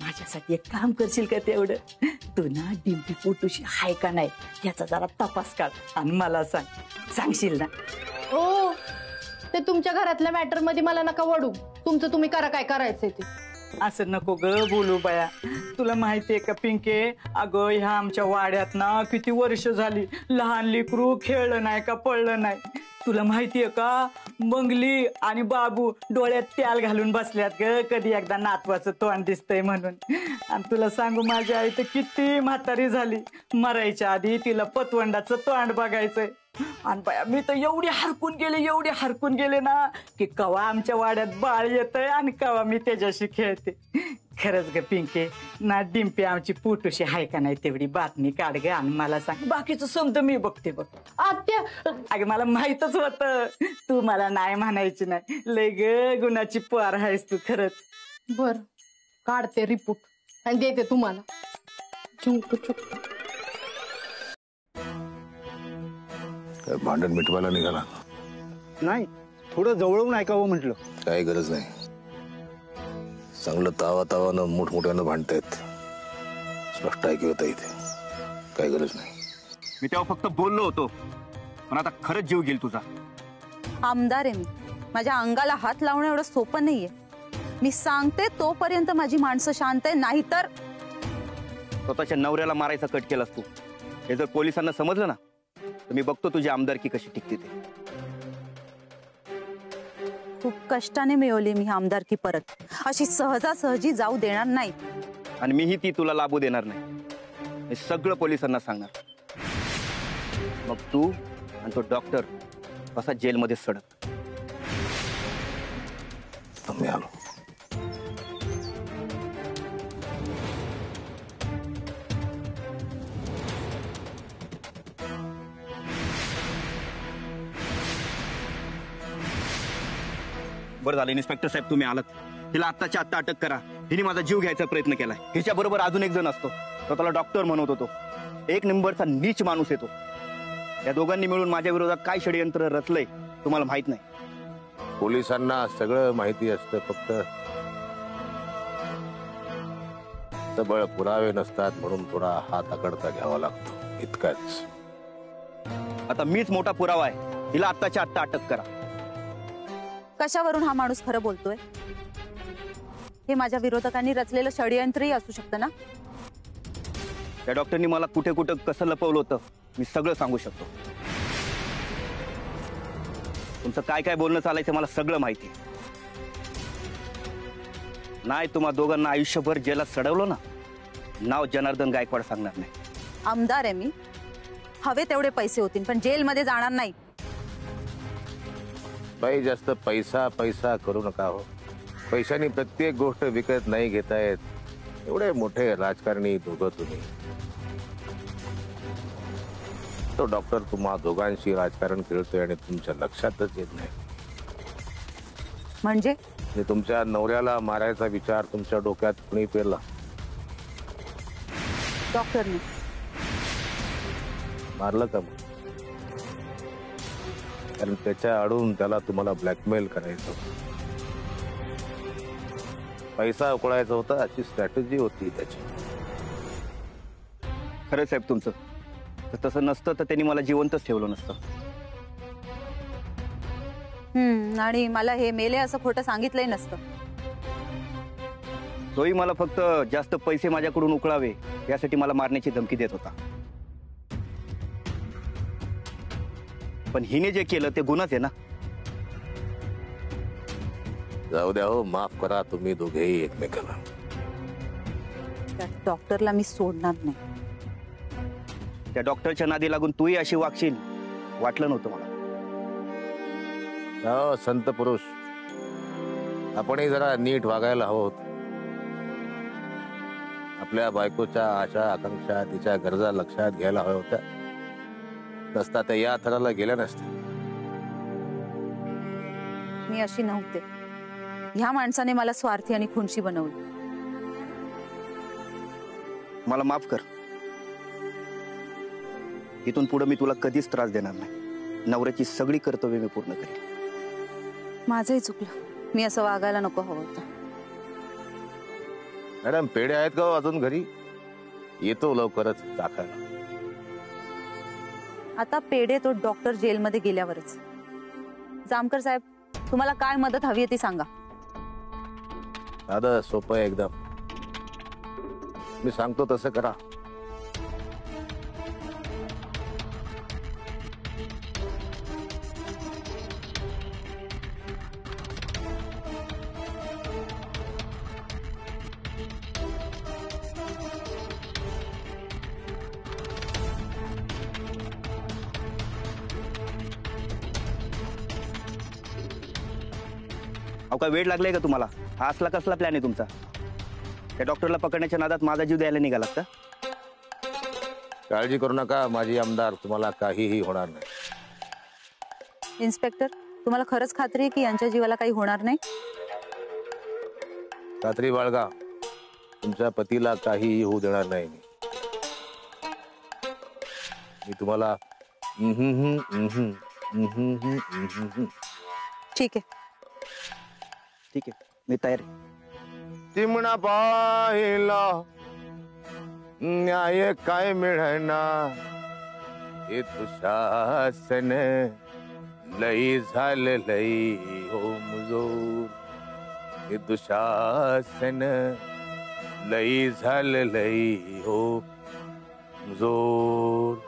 माझ्यासाठी एक काम करशील का तेवढं? तू ना डिंपी पोटूशी हाय का नाही याचा जरा तपास काढ आणि मला सांगशील ना? ओ ते तुमच्या घरातल्या मॅटर मध्ये मला नका वडू. तुमचं तुम्ही करा काय करायचंय ते. असं नको ग बोलू बाया. तुला माहितीये का पिंके अगं ह्या आमच्या वाड्यात ना किती वर्ष झाली लहान लेकरू खेळलं नाही का पडलं नाही. तुला माहितीये का मंगली आणि बाबू डोळ्यात त्याल घालून बसल्यात ग. कधी एकदा नातवाचं तोंड दिसतंय म्हणून. आणि तुला सांगू माझी आई तर किती म्हातारी झाली. मरायच्या आधी तिला पतवंडाचं तोंड बघायचंय. आणि बाया मी तर एवढे हरकून गेले ना की कवा आमच्या वाड्यात बाळ येतंय आणि कवा मी त्याच्याशी खेळते. खरंच ग पिंके ना डिंपी आमची पोटूशी हाय का नाही तेवढी बातमी काढ ग आणि मला सांग. बाकीचं समज मी बघते बघ. आत्या अगं मला माहितच होतं तू मला नाही म्हणायची नाही. लय ग गुणाची पार आहेस तू खरंच. बर काढते रिपोर्ट आणि देते तुम्हाला. भांडण मिटवायला निघाला नाही थोडं जवळून ऐकावं म्हटलं. काही गरज नाही. चांगलं तावानं मोठमोठ्यानं भांडतायत. स्पष्ट ऐकू होतं इथे. काही गरज नाही. मी तेव्हा फक्त बोललो होतो पण आता खरंच जीव गेल तुझा. आमदार आहे मी. माझ्या अंगाला हात लावणं एवढं सोपं नाहीये. मी सांगते तोपर्यंत माझी माणसं शांत आहे. नाहीतर स्वतःच्या नवऱ्याला मारायचा कट केलास तू. हे जर पोलिसांना समजलं ना तर मी बघतो तुझी आमदारकी कशी टिकते ते. खूप कष्टाने मिळवली मी आमदारकी परत. अशी सहजासहजी जाऊ देणार नाही. आणि मीही ती तुला लाभू देणार नाही. हे सगळं पोलिसांना सांगणार. मग तू आणि तो डॉक्टर कसा जेलमध्ये सडक. मी आलो. बरं झालं इन्स्पेक्टर साहेब तुम्ही आलात. तिला आत्ताच्या आत्ता अटक करा हिने माझा जीव घ्यायचा प्रयत्न केलाय. हिच्या बरोबर अजून एक जण असतो, तो त्याला डॉक्टर म्हणत होतो. एक नंबरचा नीच माणूस येतो. या दोघांनी मिळून माझ्या विरोधात काय षडयंत्र रचलंय तुम्हाला माहित नाही. पोलिसांना सगळं माहिती असतं, फक्त सबळ पुरावे नसतात म्हणून थोडा हात आकडता घ्यावा लागतो, इतकाच. आता मीच मोठा पुरावा आहे. हिला आत्ताच्या आत्ता अटक करा. कशावरून हा माणूस खरं बोलतोय? हे माझ्या विरोधकांनी रचलेलं षडयंत्रही असू शकतं ना. त्या डॉक्टरनी मला कुठे कुठं कसं लपवलं होतं मी सगळं सांगू शकतो. तुमचं काय काय बोलणं चालायचं मला सगळं माहिती. नाही तुम्हा दोघांना आयुष्यभर जेलात सडवलं ना, नाव जनार्दन गायकवाड सांगणार नाही. आमदार आहे मी, हवे तेवढे पैसे होतील पण जेलमध्ये जाणार नाही. बाई जास्त पैसा पैसा करू नका हो. पैशानी प्रत्येक गोष्ट विकत नाही घेता येत. एवढे मोठे राजकारणी दोघं तुम्ही. तो डॉक्टर तुम्हा दोघांशी राजकारण खेळतोय आणि तुमच्या लक्षातच येत नाही. म्हणजे तुमच्या नवऱ्याला मारायचा विचार तुमच्या डोक्यात कुणी पेरला? डॉक्टरने. मारलं का मग? कारण त्याच्या आडून त्याला तुम्हाला ब्लॅकमेल करायचं, पैसा उकळायचा होता, अशी स्ट्रॅटेजी होती त्याची. खरं साहेब तुमचं. तसं नसतं तर त्यांनी मला जिवंतच ठेवलं नसतं. आणि मला हे मेले असं खोटं सांगितलंय नसतं. तोही मला फक्त जास्त पैसे माझ्याकडून उकळावे यासाठी मला मारण्याची धमकी देत होता. पण हिने जे केलं ते गुन्हाच आहे ना. जाऊ द्या हो, माफ करा तुम्ही दोघेही एकमेकाला. त्या डॉक्टरला मी सोडणार नाही. त्या डॉक्टरच्या नादी लागून तूही अशी वागशील वाटलं नव्हतं मला. हो संत पुरुष, आपणही जरा नीट वागायला हवं होतं. आपल्या बायकोच्या आशा आकांक्षा तिच्या गरजा लक्षात घ्यायला हव्या होत्या. नसता त्या या थराला गेल्या नसत्या. मी अशी नव्हते. ह्या माणसाने मला स्वार्थी आणि खुनशी बनवलं. मला माफ कर. इथून पुढे मी तुला कधीच त्रास देणार नाही. नवऱ्याची सगळी कर्तव्य मी पूर्ण करेन. माझंही चुकलं. मी असं वागायला नको हवं होतं. मॅडम पेढे आहेत का अजून घरी? येतो लवकरच टाकायला. आता पेढे तो डॉक्टर जेलमध्ये गेल्यावरच. जामकर साहेब, तुम्हाला काय मदत हवी आहे ती सांगा. साधं सोपं आहे एकदम. मी सांगतो तसं करा. अहो काय वेळ लागलाय का तुम्हाला? हा असला कसला प्लॅन आहे तुमचा? त्या डॉक्टरला पकडण्याच्या नादात माझा जीव द्यायला निघालात का? काळजी करू नका माझी आमदार, तुम्हाला काहीही होणार नाही. इन्स्पेक्टर, तुम्हाला खरंच खात्री आहे की यांच्या जीवाला काही होणार नाही? खात्री बाळगा, तुमच्या पतीला काहीही होऊ देणार नाही. मी तुम्हाला ठीक आहे. ठीक आहे, मी तयार आहे. चिमणा पाहिला न्याय काय मिळना, हे दुशासन लई झालं लई हो मुजोर. हे दुशासन लई झालं लई हो मुजोर.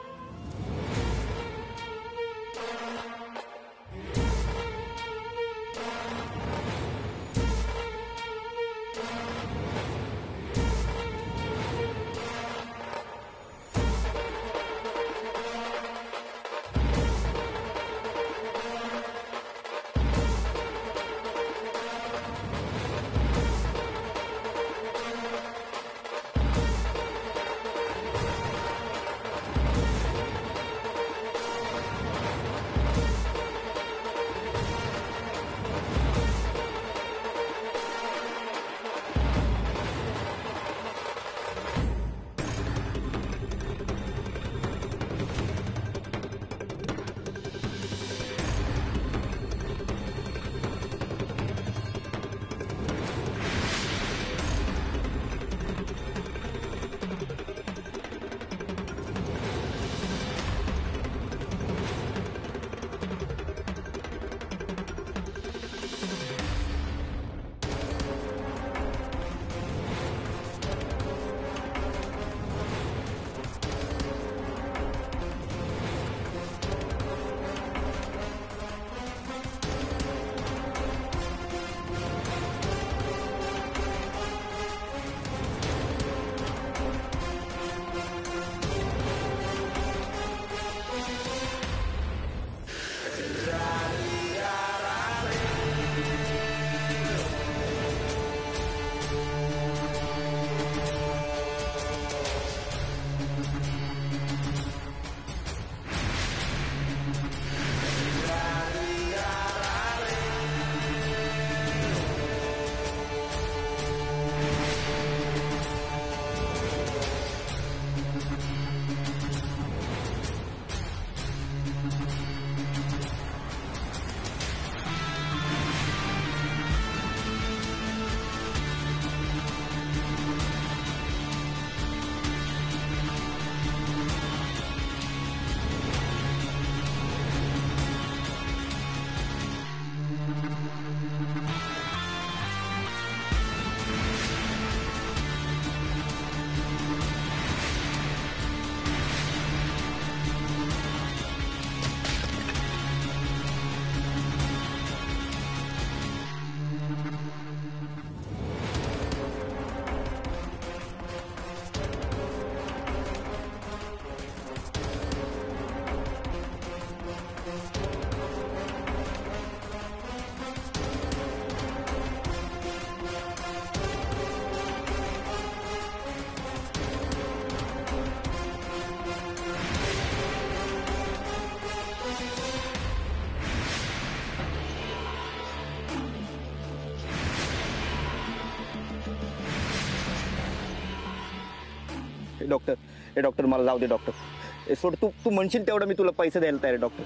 डॉक्टर मला जाऊ दे डॉक्टर. सोड, तू म्हणशील तेवढं मी तुला पैसे द्यायला तयार आहे डॉक्टर.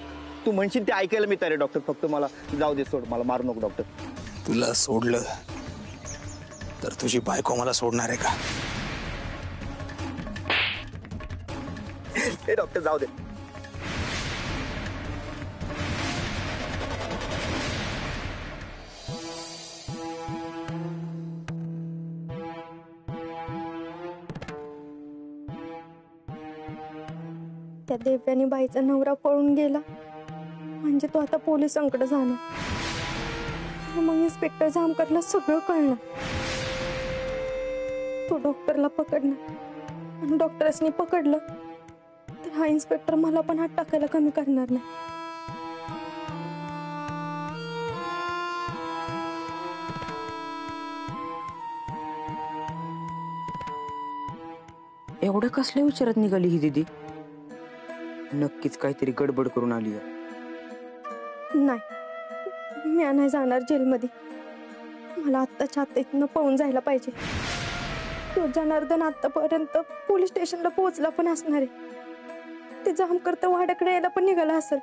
तू म्हणशील ते ऐकायला मी तयार आहे डॉक्टर. फक्त मला जाऊ दे, सोड, मला मारू नको डॉक्टर. तुला सोडलं तर तुझी बायको मला सोडणार आहे का? डॉक्टर जाऊ दे. त्या देव्यानी बाईचा नवरा पळून गेला म्हणजे तो आता पोलिसांकडे जाणार. मग इन्स्पेक्टर जामकरला सगळं कळलं. तो डॉक्टरला पकडणार आणि डॉक्टरसनी पकडलं तर हा इन्स्पेक्टर मला पण हात टाकायला कमी करणार नाही. एवढं कसल्या विचारात निघाली ही दीदी? नक्कीच काहीतरी गडबड करून आली. नाही, मी नाही जाणार जेलमध्ये. मला आत्ताच्या आत्ता इथनं पळून जायला पाहिजे. तो जनार्दन आतापर्यंत पोलीस स्टेशनला पोहोचला पण असणार आहे. ते जामकर तर वाड्याकडे यायला पण निघाला असेल.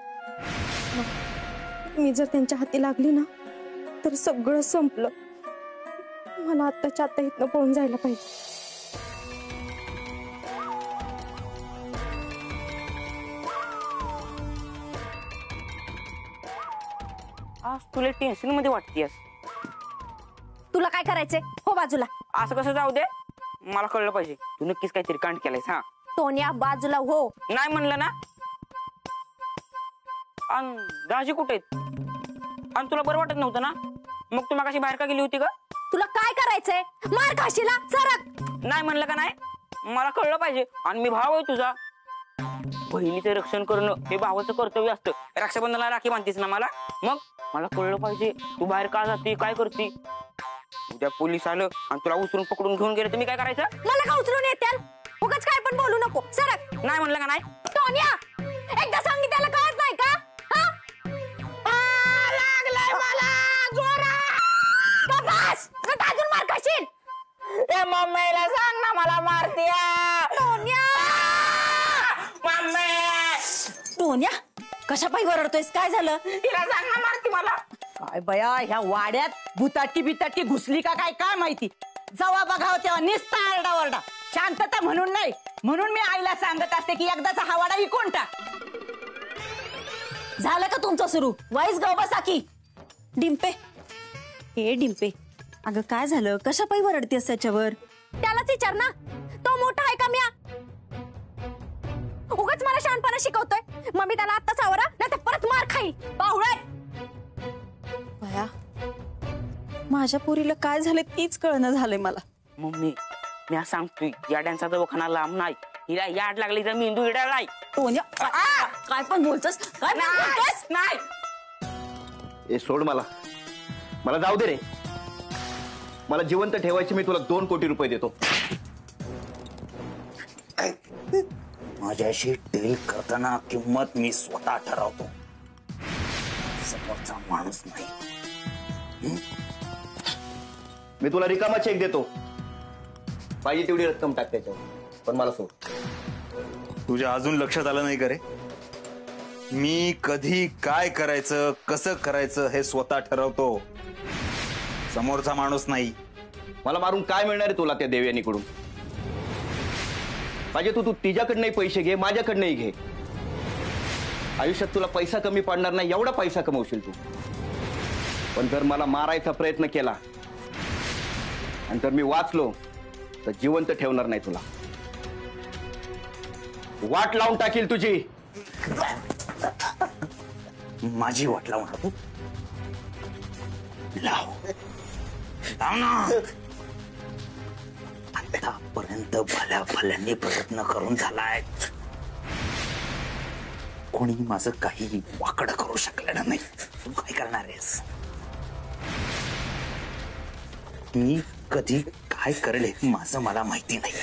मी जर त्यांच्या हाती लागली ना तर सगळं संपलं. मला आत्ताच्या आत्ता इथनं पळून जायला पाहिजे. आज तुला टेन्शन मध्ये वाटतेस. तुला काय करायचंय? हो बाजूला. असं कसं जाऊ दे, मला कळलं पाहिजे. तू नक्कीच काहीतरी कांड केलायस. हा, सोनिया बाजूला हो. नाही म्हणलं ना. आणि दाजी कुठे आहेत? आणि तुला बरं वाटत नव्हतं ना? मग तू मागाशी बाहेर का गेली होती का? तुला काय करायचंय? मार खाशीला, सरक. नाही म्हणलं का नाही? मला कळलं पाहिजे. आणि मी भाव आहे तुझा. बहिणीचं रक्षण करणं हे भावाचं कर्तव्य असतं. रक्षाबंधनाला राखी बांधतीस ना मला. मग मला कळलं पाहिजे तू बाहेर का जाते, काय करते. उद्या पोलीस आलं आणि तुला उचलून पकडून घेऊन गेले तर मी काय करायचं? मला का उचलून येत्याल? उगाच काय पण बोलू नको, सरक. नाही म्हणलं का नाही? सोनिया, एकदा सांगितलं कळत नाही का? लागलाय मला जोरात. बस, अजून मार खाशील. ए मम्मीला सांग ना, मला मारतीया. सोनिया, सोनिया, कशा पायी वरडतोयस? काय झालं? तिला सांग ना, मारती मला. काय बया, ह्या वाड्यात भुताटी बिताटी घुसली का काय माहिती. जेव्हा बघाव तेव्हा निस्ता आरडा ओरडा. शांतता म्हणून नाही, म्हणून मी आईला सांगत असते की एकदाचा हा वाडा विकून टाक. झालं का तुमचं सुरू? वाईस गाव बसा की. डिंपे, हे डिंपे, अगं काय झालं? कशा पायी वरडतेस त्याच्यावर? त्यालाच विचार ना. तो मोठा आहे का म्या? उगाच मला शहाणपणा शिकवतोय. मम्मी त्याला आत्ताच आवरा, नाही तर परत मार खाई. बावळे. बया, माझ्या पोरीला काय झालं तीच कळणं झालंय मला. मम्मी, मी सांगतोय याड्यांचा दवाखाना लांब नाही. हिला याड लागली तर मेंदू इडालाय. काय पण बोलतोस? काय पण बोलतोस? नाही. ए सोड, मला जाऊ दे रे. मला जिवंत ठेवायचे मी तुला 2 कोटी रुपये देतो. माझ्याशी डील करताना किंमत मी स्वतः ठरवतो, समोरचा माणूस नाही. मी तुला रिकामा चेक देतो. पाहिजे तेवढी रक्कम टाक त्याच्यावर, पण मला सोड. तुझ्या अजून लक्षात आलं नाही का रे? मी कधी काय करायचं, कसं करायचं हे स्वतः ठरवतो, समोरचा माणूस नाही. मला मारून काय मिळणार आहे तुला त्या देवयानीकडून? पाहिजे तू तिच्याकडनंही पैसे घे, माझ्याकडनंही घे. आयुष्यात तुला पैसा कमी पडणार नाही, एवढा पैसा कमवशील तू. पण जर मला मारायचा प्रयत्न केला आणि जर मी वाचलो तर जिवंत ठेवणार नाही तुला. वाट लावून टाकील तुझी. माझी वाट लावून तू लाव ना. आतापर्यंत भल्या भल्यांनी प्रयत्न करून झालाय. कोणी माझं काही वाकड करू शकलेलं नाही. तू काय करणार आहेस? मी कधी काय करेल हे माझं मला माहिती नाही.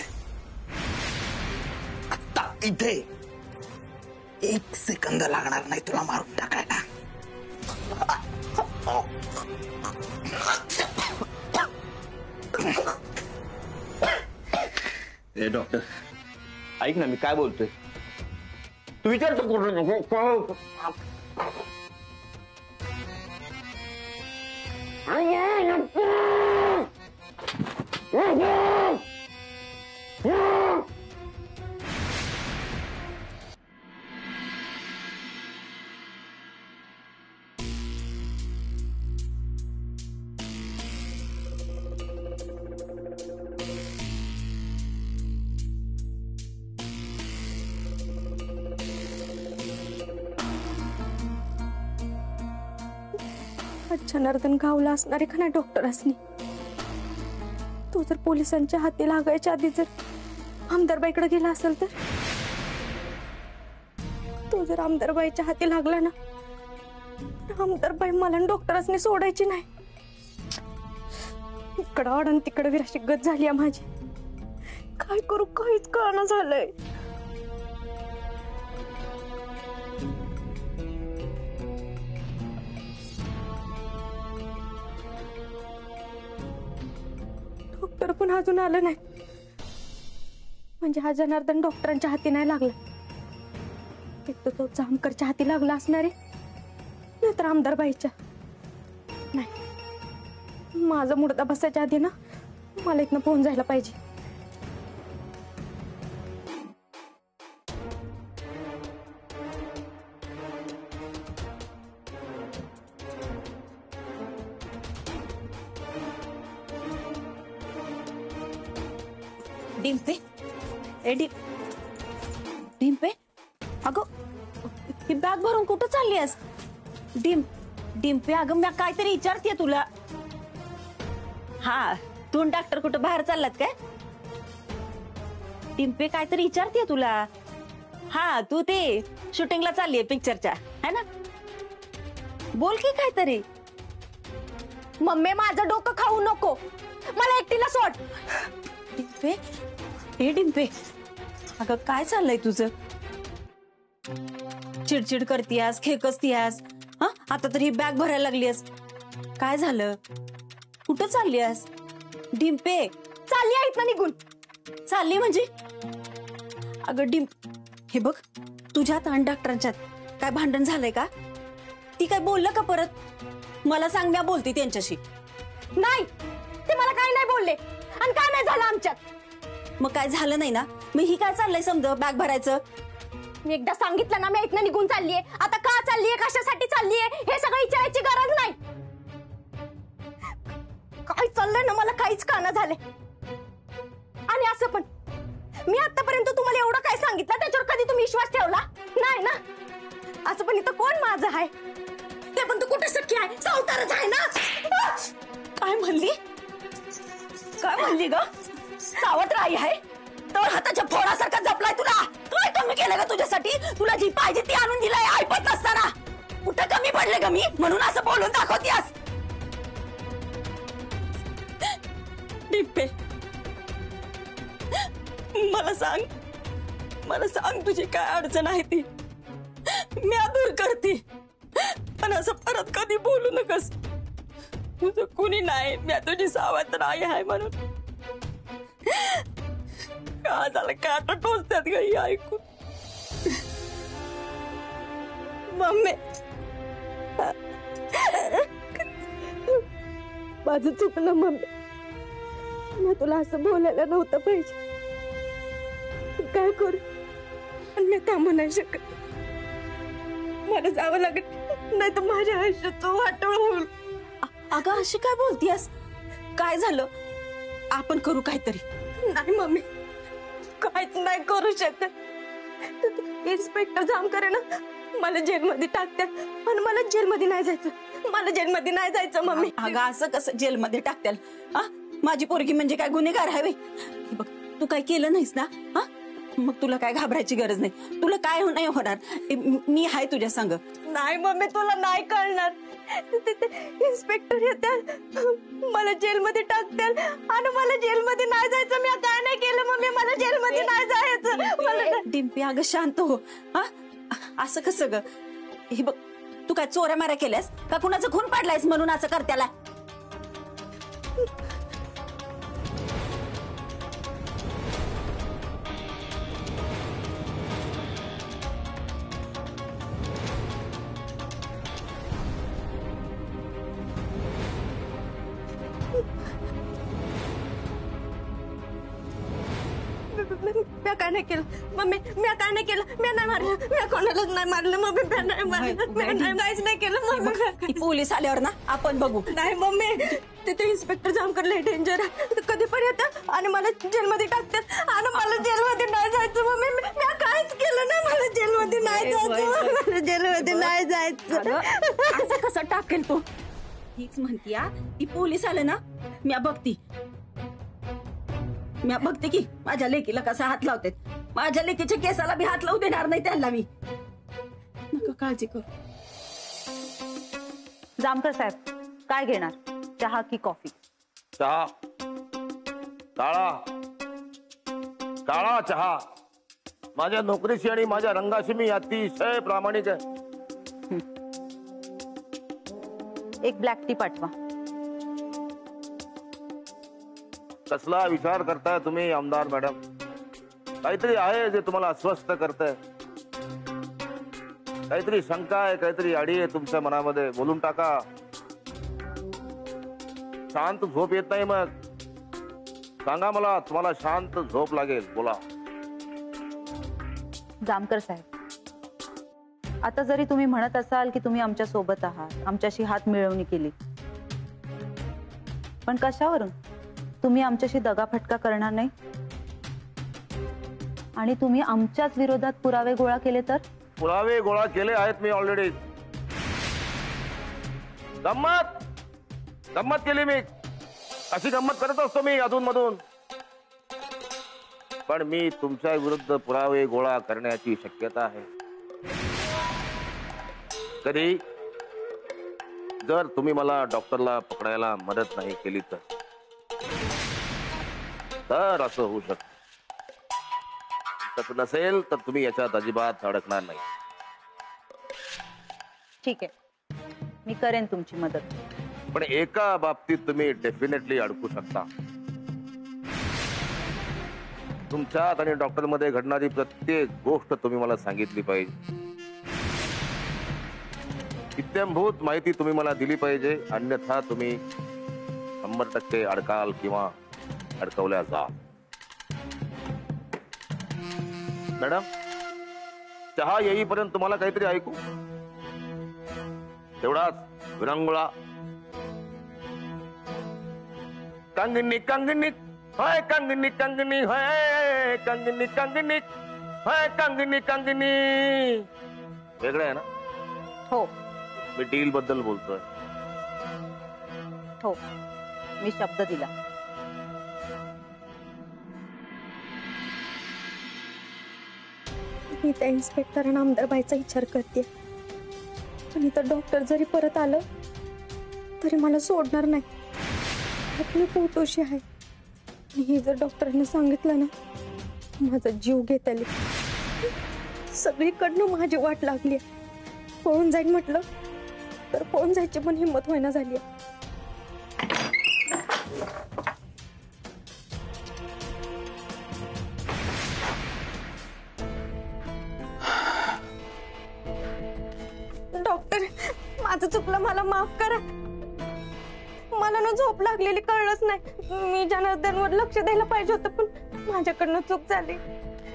आता इथे 1 सेकंद लागणार नाही तुला मारून टाकायला. ए डॉक्टर, ऐक ना मी काय बोलतोय तू विचारतो कुठं जनार्दन गावला असणारे का नाही डॉक्टरांनी तो जर पोलिसांच्या हाती लागायच्या आधी जर आमदारबाईकडे गेला असेल तर तो जर आमदारबाईच्या हाती लागला ना आमदारबाई मला डॉक्टरांनी सोडायची नाही. इकडं अडन तिकडं विराशी गत झाली आहे माझी. काय करू काहीच कळना झालंय. डॉक्टर पण अजून आलं नाही म्हणजे हा जनार्दन डॉक्टरांच्या हाती नाही लागला. एक तो जामकरच्या हाती लागला असणार आहे नाहीतर आमदारबाईच्या. नाही माझा मुडदा बसायच्या आधी ना मला इथनं पोहून जायला पाहिजे. डिंपे डिंपे अगं ही बॅग भरून कुठं चालली आहेस? डिंपे अगं मी काहीतरी विचारते तुला. हा तू डॉक्टर कुठं बाहेर चाललात काय? डिंपे काहीतरी विचारते तुला. हा तू ते शूटिंगला चाललीये पिक्चरच्या है ना? बोल की काहीतरी. मम्मी माझं डोकं खाऊ नको मला एकटीला सोड. डिंपे हे डिंपे अगं काय चाललंय तुझं? चिडचिड करतीयास खेकसतीयास. हा आता तर ही बॅग भरायला लागलीस. काय झालं? कुठं चाललीयास? डिंपे चालली आहेत ना निघून. चालली म्हणजे? अगं हे बघ तुझ्यात आणि डॉक्टरांच्यात काय भांडण झालंय का? ती काय बोललं का परत? मला सांग मी बोलते त्यांच्याशी. नाही ते मला काय नाही बोलले आणि काय नाही झालं आमच्यात. मग काय झालं नाही ना? मग ही काय चाललंय समजा बॅग भरायचं? मी एकदा सांगितलं ना मी इथनं निघून चाललीये. आता का चाललीये कशासाठी चाललीये हे सगळं विचारायची गरज नाही. काय चाललंय ना मला काहीच कळना झाले. आणि असं पण मी आतापर्यंत तुम्हाला एवढं काय सांगितलं त्याच्यावर कधी तुम्ही विश्वास ठेवला नाही ना? असं पण इथं कोण माझं आहे? ते पण तू कुठे सख्खी आहे? सावतारच आहे ना? काय म्हणली? काय म्हणली ग? सावत्र आई आहे तर हाताच्या फोडासारखा जपलाय तुला. काय कमी केलं ग तुझ्यासाठी? तुला जी पाहिजे ती आणून दिलाय ऐपत नसताना. कुठं कमी पडले ग मी म्हणून असं बोलून दाखवतीयास? डिंपे मला सांग तुझी काय अडचण आहे ती. मी दूर करते पण असं परत कधी बोलू नकस. तुझं कुणी नाही मी तुझी सावत्र आई आहे म्हणून. का झालं काटा टोचतात ग ही ऐकून. मम्मी माझं चुकलं मम्मी. मी तुला असं बोलायला नव्हतं पाहिजे. काय करू पण मी थांबू नाही शकत. मला जावं लागत नाही तर माझ्या आयुष्याचं वाटोळ होईल. अगं अशी काय बोलतीयस? काय झालं? आपण करू काहीतरी. नाही मम्मी काहीच नाही करू शकत. इन्स्पेक्टर जामकर ना मला जेलमध्ये टाकतात आणि मला जेलमध्ये नाही जायचं. मला जेलमध्ये नाही जायचं मम्मी. अगं असं कसं जेलमध्ये टाकत्याल? माझी पोरगी म्हणजे काय गुन्हेगार आहे? बघ तू काय केलं नाहीस ना? मग तुला काय घाबरायची गरज नाही. तुला काय नाही होणार. मी आहे तुझ्या संग. नाही मम्मी तुला नाही कळणार. इन्स्पेक्टर येतात मला जेलमध्ये टाकतात आणि मला जेलमध्ये नाही जायचं. मी काय नाही केलं मम्मी. मला जेलमध्ये नाही जायचं. डिंपी अगं शांत हो. असं कसं ग? हे बघ तू काय चोऱ्या माऱ्या केल्यास का कुणाचं खून पाडलायस म्हणून असं करत्याला? मी काय नाही केलं मम्मी, मी काय नाही केलं, मी नाही मारलं, मी कोणालाच नाही मारलं मम्मी, मी नाही मारलं, मी काहीच नाही केलं मम्मी. पोलीस आल्यावर ना आपण बघू. नाही मम्मी, तिथे इन्स्पेक्टर जामकर लय डेंजर आहे, कधी पण येतात आणि मला जेलमध्ये टाकतात आणि मला जेलमध्ये नाही जायचं मम्मी, मी काहीच केलं नाही, मला जेलमध्ये नाही जायचं, मला जेलमध्ये नाही जायचं. असं कसं टाकेल तू? हीच म्हणतीया ती पोलीस आले ना मी बघते की माझ्या लेकीला कसा हात लावते. माझ्या लेकीच्या केसाला बी हात लावू देणार नाही त्यांना मी. नका काळजी करू. जामकर साहेब काय घेणार, चहा की कॉफी? चहा, काळा काळा चहा. माझ्या नोकरीशी आणि माझ्या रंगाशी मी अतिशय प्रामाणिक आहे. एक ब्लॅक टी पाठवा. कसला विचार करताय तुम्ही आमदार मॅडम? काहीतरी आहे जे तुम्हाला अस्वस्थ करतंय, काहीतरी शंका आहे, काहीतरी अडी आहे तुमच्या मनामध्ये. बोलून टाका. शांत झोप येत नाही मग सांगा मला, तुम्हाला शांत झोप लागेल. बोला. जामकर साहेब, आता जरी तुम्ही म्हणत असाल की तुम्ही आमच्या सोबत आहात, आमच्याशी हात मिळवणी केली, पण कशावरून? तुम्ही आमच्याशी दगाफटका करणार नाही आणि तुम्ही आमच्याच विरोधात पुरावे गोळा केले तर? पुरावे गोळा केले आहेत मी ऑलरेडी. गंमत केली मी, अशी गंमत करत असतो मी अधून मधून. पण मी तुमच्या विरुद्ध पुरावे गोळा करण्याची शक्यता आहे. कधी जर तुम्ही मला डॉक्टरला पकडायला मदत नाही केली तर असं होऊ शकतं. तसं नसेल तर तुम्ही याच्यात अजिबात अडकणार नाही. ठीक आहे, मी करेन तुमची मदत. पण एका बाबतीत तुम्ही डेफिनेटली अडकू शकता. तुमच्यात आणि डॉक्टर मध्ये घडणारी प्रत्येक गोष्ट तुम्ही मला सांगितली पाहिजे. इत्यंभूत माहिती तुम्ही मला दिली पाहिजे, अन्यथा तुम्ही 100% अडकाल किंवा अडकवल्या जाल. मॅडम, चहा येईपर्यंत तुम्हाला काहीतरी ऐकू? तेवढाच विरंगुळा. कंगनी कंगनी हाय, कंगनी कंगनी हाय, कंगनी कंगनी हाय, कंगनी कंगनी. वेगळं आहे ना? हो, मी डील बद्दल बोलतोय. हो, मी शब्द दिला. मी त्या इन्स्पेक्टर आणि आमदारबाईचा विचार करते, पण इथं डॉक्टर जरी परत आलं तरी मला सोडणार नाही. आपली पोटोशी आहे आणि हे जर डॉक्टरांनी सांगितलं ना, माझा जीव घेत आले. सगळीकडनं माझी वाट लागली. पळून जाईन म्हटलं तर पळून जायची पण हिंमत होईना झाली. डॉक्टर, माझं चुकलं, मला माफ करा. मला ना झोप लागलेली कळलंच नाही. मी जनार्दनवर लक्ष द्यायला पाहिजे होतं, पण माझ्याकडनं चूक झाली.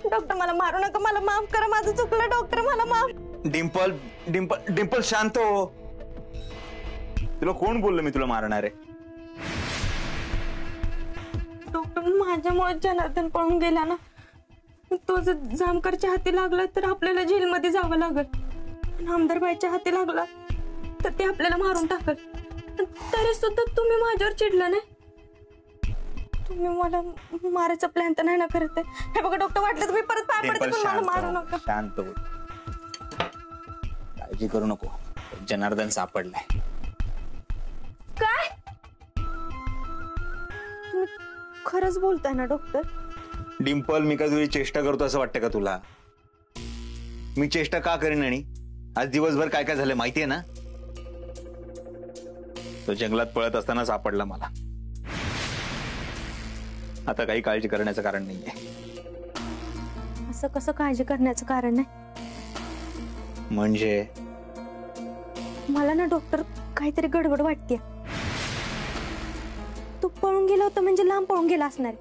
डॉक्टर, मला मारू नका, मला माफ करा, माझं चुकलं. डॉक्टर, मला माफ. डिंपल डिंपल डिंपल शांत हो. तुला कोण बोललं मी तुला मारणार आहे? डॉक्टर, माझ्यामुळे जनार्दन पळून गेला ना. तो जर जामकरच्या हाती लागला तर आपल्याला जेलमध्ये जावं लागल. आमदारबाईच्या हाती लागला तर ते आपल्याला मारून टाकल. तरी सुद्धा तुम्ही माझ्यावर चिडला नाही. तुम्ही मला मारायचा प्लॅन तर नाही ना करत आहे? हे बघा डॉक्टर, वाटलं तुम्ही परत पाय पडते, पण मला मारू नका. शांत हो, काळजी करू नको. जनार्दन सापडलाय. काय? तुम्ही खरंच बोलताय ना डॉक्टर? डिंपल, मी काय तुझी चेष्टा करतो असं वाटतं का तुला? मी चेष्टा का करीन? आणि आज दिवसभर काय काय झालं माहितीये ना? तो जंगलात पळत असताना सापडला मला. आता काही काळजी करण्याचं कारण नाहीये. असं कसं काळजी करण्याचं कारण नाही? म्हणजे मला ना डॉक्टर काहीतरी गडबड वाटते. तो पळून गेला होता म्हणजे लांब पळून गेला असणार,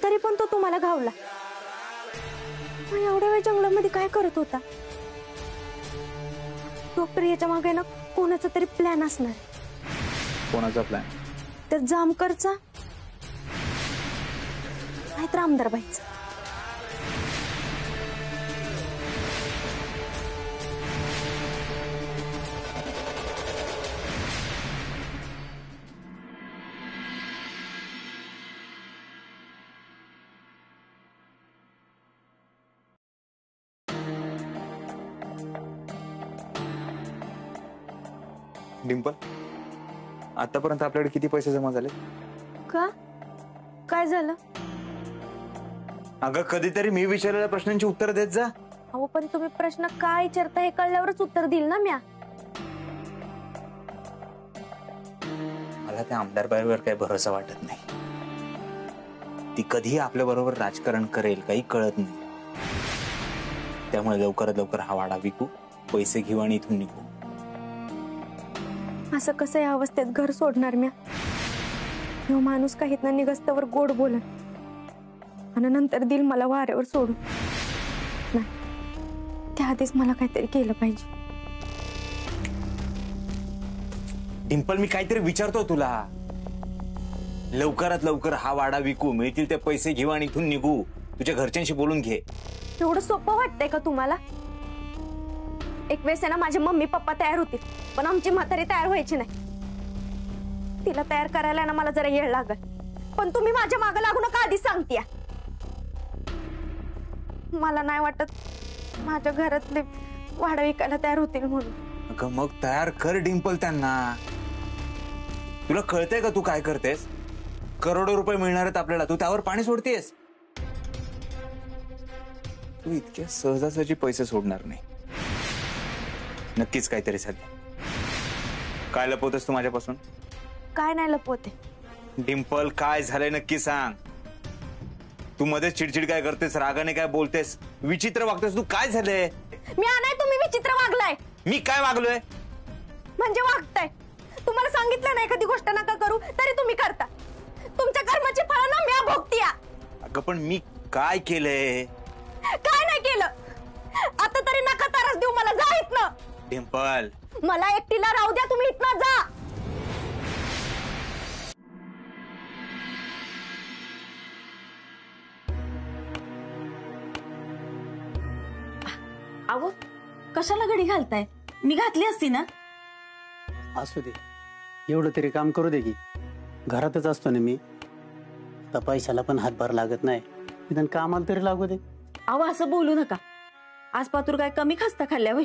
तरी पण तो तुम्हाला घावला. मग एवढ्या वेळ जंगलामध्ये काय करत होता? डॉक्टर याच्या मागे ना कोणाचा तरी प्लॅन असणार. कोणाचा प्लॅन? त्या जामकरचा नाहीतर आमदारबाईचा. डिंपल, आतापर्यंत आपल्याकडे किती पैसे जमा झाले? का? काय झालं? अगं कधीतरी मी विचारलेल्या प्रश्नांची उत्तर देत जा. अहो पण तुम्ही प्रश्न काय विचारता हे कळल्यावरच उत्तर देईल ना म्या. मला त्या आमदारबाईवर काही भरोसा वाटत नाही. ती कधी आपल्या बरोबर राजकारण करेल काही कळत नाही. त्यामुळे लवकरात लवकर हा वाडा विकू, पैसे घेऊ आणि इथून निघू. असं कसं या अवस्थेत घर सोडणार म्या? ह्यो माणूस काहीत ना निघस्तवर गोड बोलन आणि नंतर दिल मला वाऱ्यावर सोडून. नाही, त्याआधीच मला काहीतरी केलं पाहिजे. डिंपल, मी काहीतरी विचारतो तुला. लवकरात लवकर हा वाडा विकू, मिळतील ते पैसे घेऊ आणि इथून निघू. तुझ्या घरच्यांशी बोलून घे. एवढं सोपं वाटतंय का तुम्हाला? एक वेळेस आहे ना माझे मम्मी पप्पा तयार होतील, पण आमची म्हातारी तयार व्हायची नाही. तिला तयार करायला ना मला जरा वेळ लागल, पण तुम्ही माझ्या मागं लागू नका आधीच सांगते. मला नाही वाटत माझ्या घरातले वाडा विकायला तयार होतील म्हणून. अगं मग तयार कर डिंपल त्यांना. तुला कळतंय का तू काय करतेस? करोडो रुपये मिळणार आहेत आपल्याला, तू त्यावर पाणी सोडतेस. तू इतक्या सहजासहजी पैसे सोडणार नाही. नक्कीच काहीतरी झालं. काय लपवतेस तू माझ्यापासून? काय नाही लपवते. डिंपल, काय झालंय नक्की सांग. तू मध्येच चिडचिड काय करतेस, रागाने काय बोलतेस, विचित्र वागतेस तू. काय झालंय? मी नाही, तुम्ही विचित्र वागलाय. मी काय वागलोय? म्हणजे वागताय. तुम्हाला सांगितलं नाही एखादी गोष्ट नका करू तरी तुम्ही करता. तुमच्या कर्माची फळं ना मी भोगतीया. अगं पण मी काय केलंय? काय नाही केलं. आता तरी नका त्रास देऊ मला. जा इथनं. डिंपल, मला एकटीला राहू द्या. तुम्ही इथनं जा. अहो कशाला घडी घालताय? मी घातली असती ना. असू दे, एवढं तरी काम करू दे की. घरातच असतो ना मी. आता पैशाला पण हातभार लागत नाही, निदान कामाला तरी लागू दे. अहो असं बोलू नका. आज पातूर काय कमी खास्ता खाल्ल्या होय?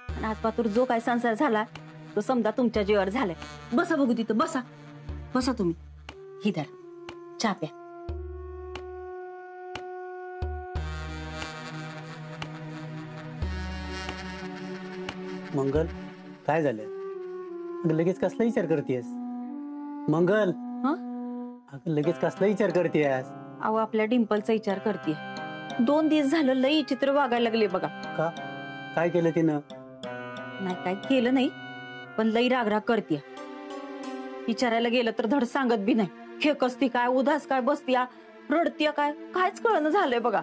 आणि आज पातूर जो काय संसार झाला तो समजा तुमच्या जीवावर झालाय. बसा बघू तिथं. बसा बसा तुम्ही. ही धर चहा प्या. मंगल, काय झालं? अगं लगेच कसला विचार करतेस? मंगल, अगं लगेच कसला विचार करतेस? अहो आपल्या डिंपलचा विचार करते. 2 दिवस झालं लई चित्र वागायला लागले बघा. का? काय केलं तिनं? नाही काय केलं नाही, पण लई रागराग करते. विचारायला गेलं तर धड सांगत बी नाही. खेकसती काय, उदास काय, बसतीया, रडतीया काय, कायच कळणं झालंय बघा.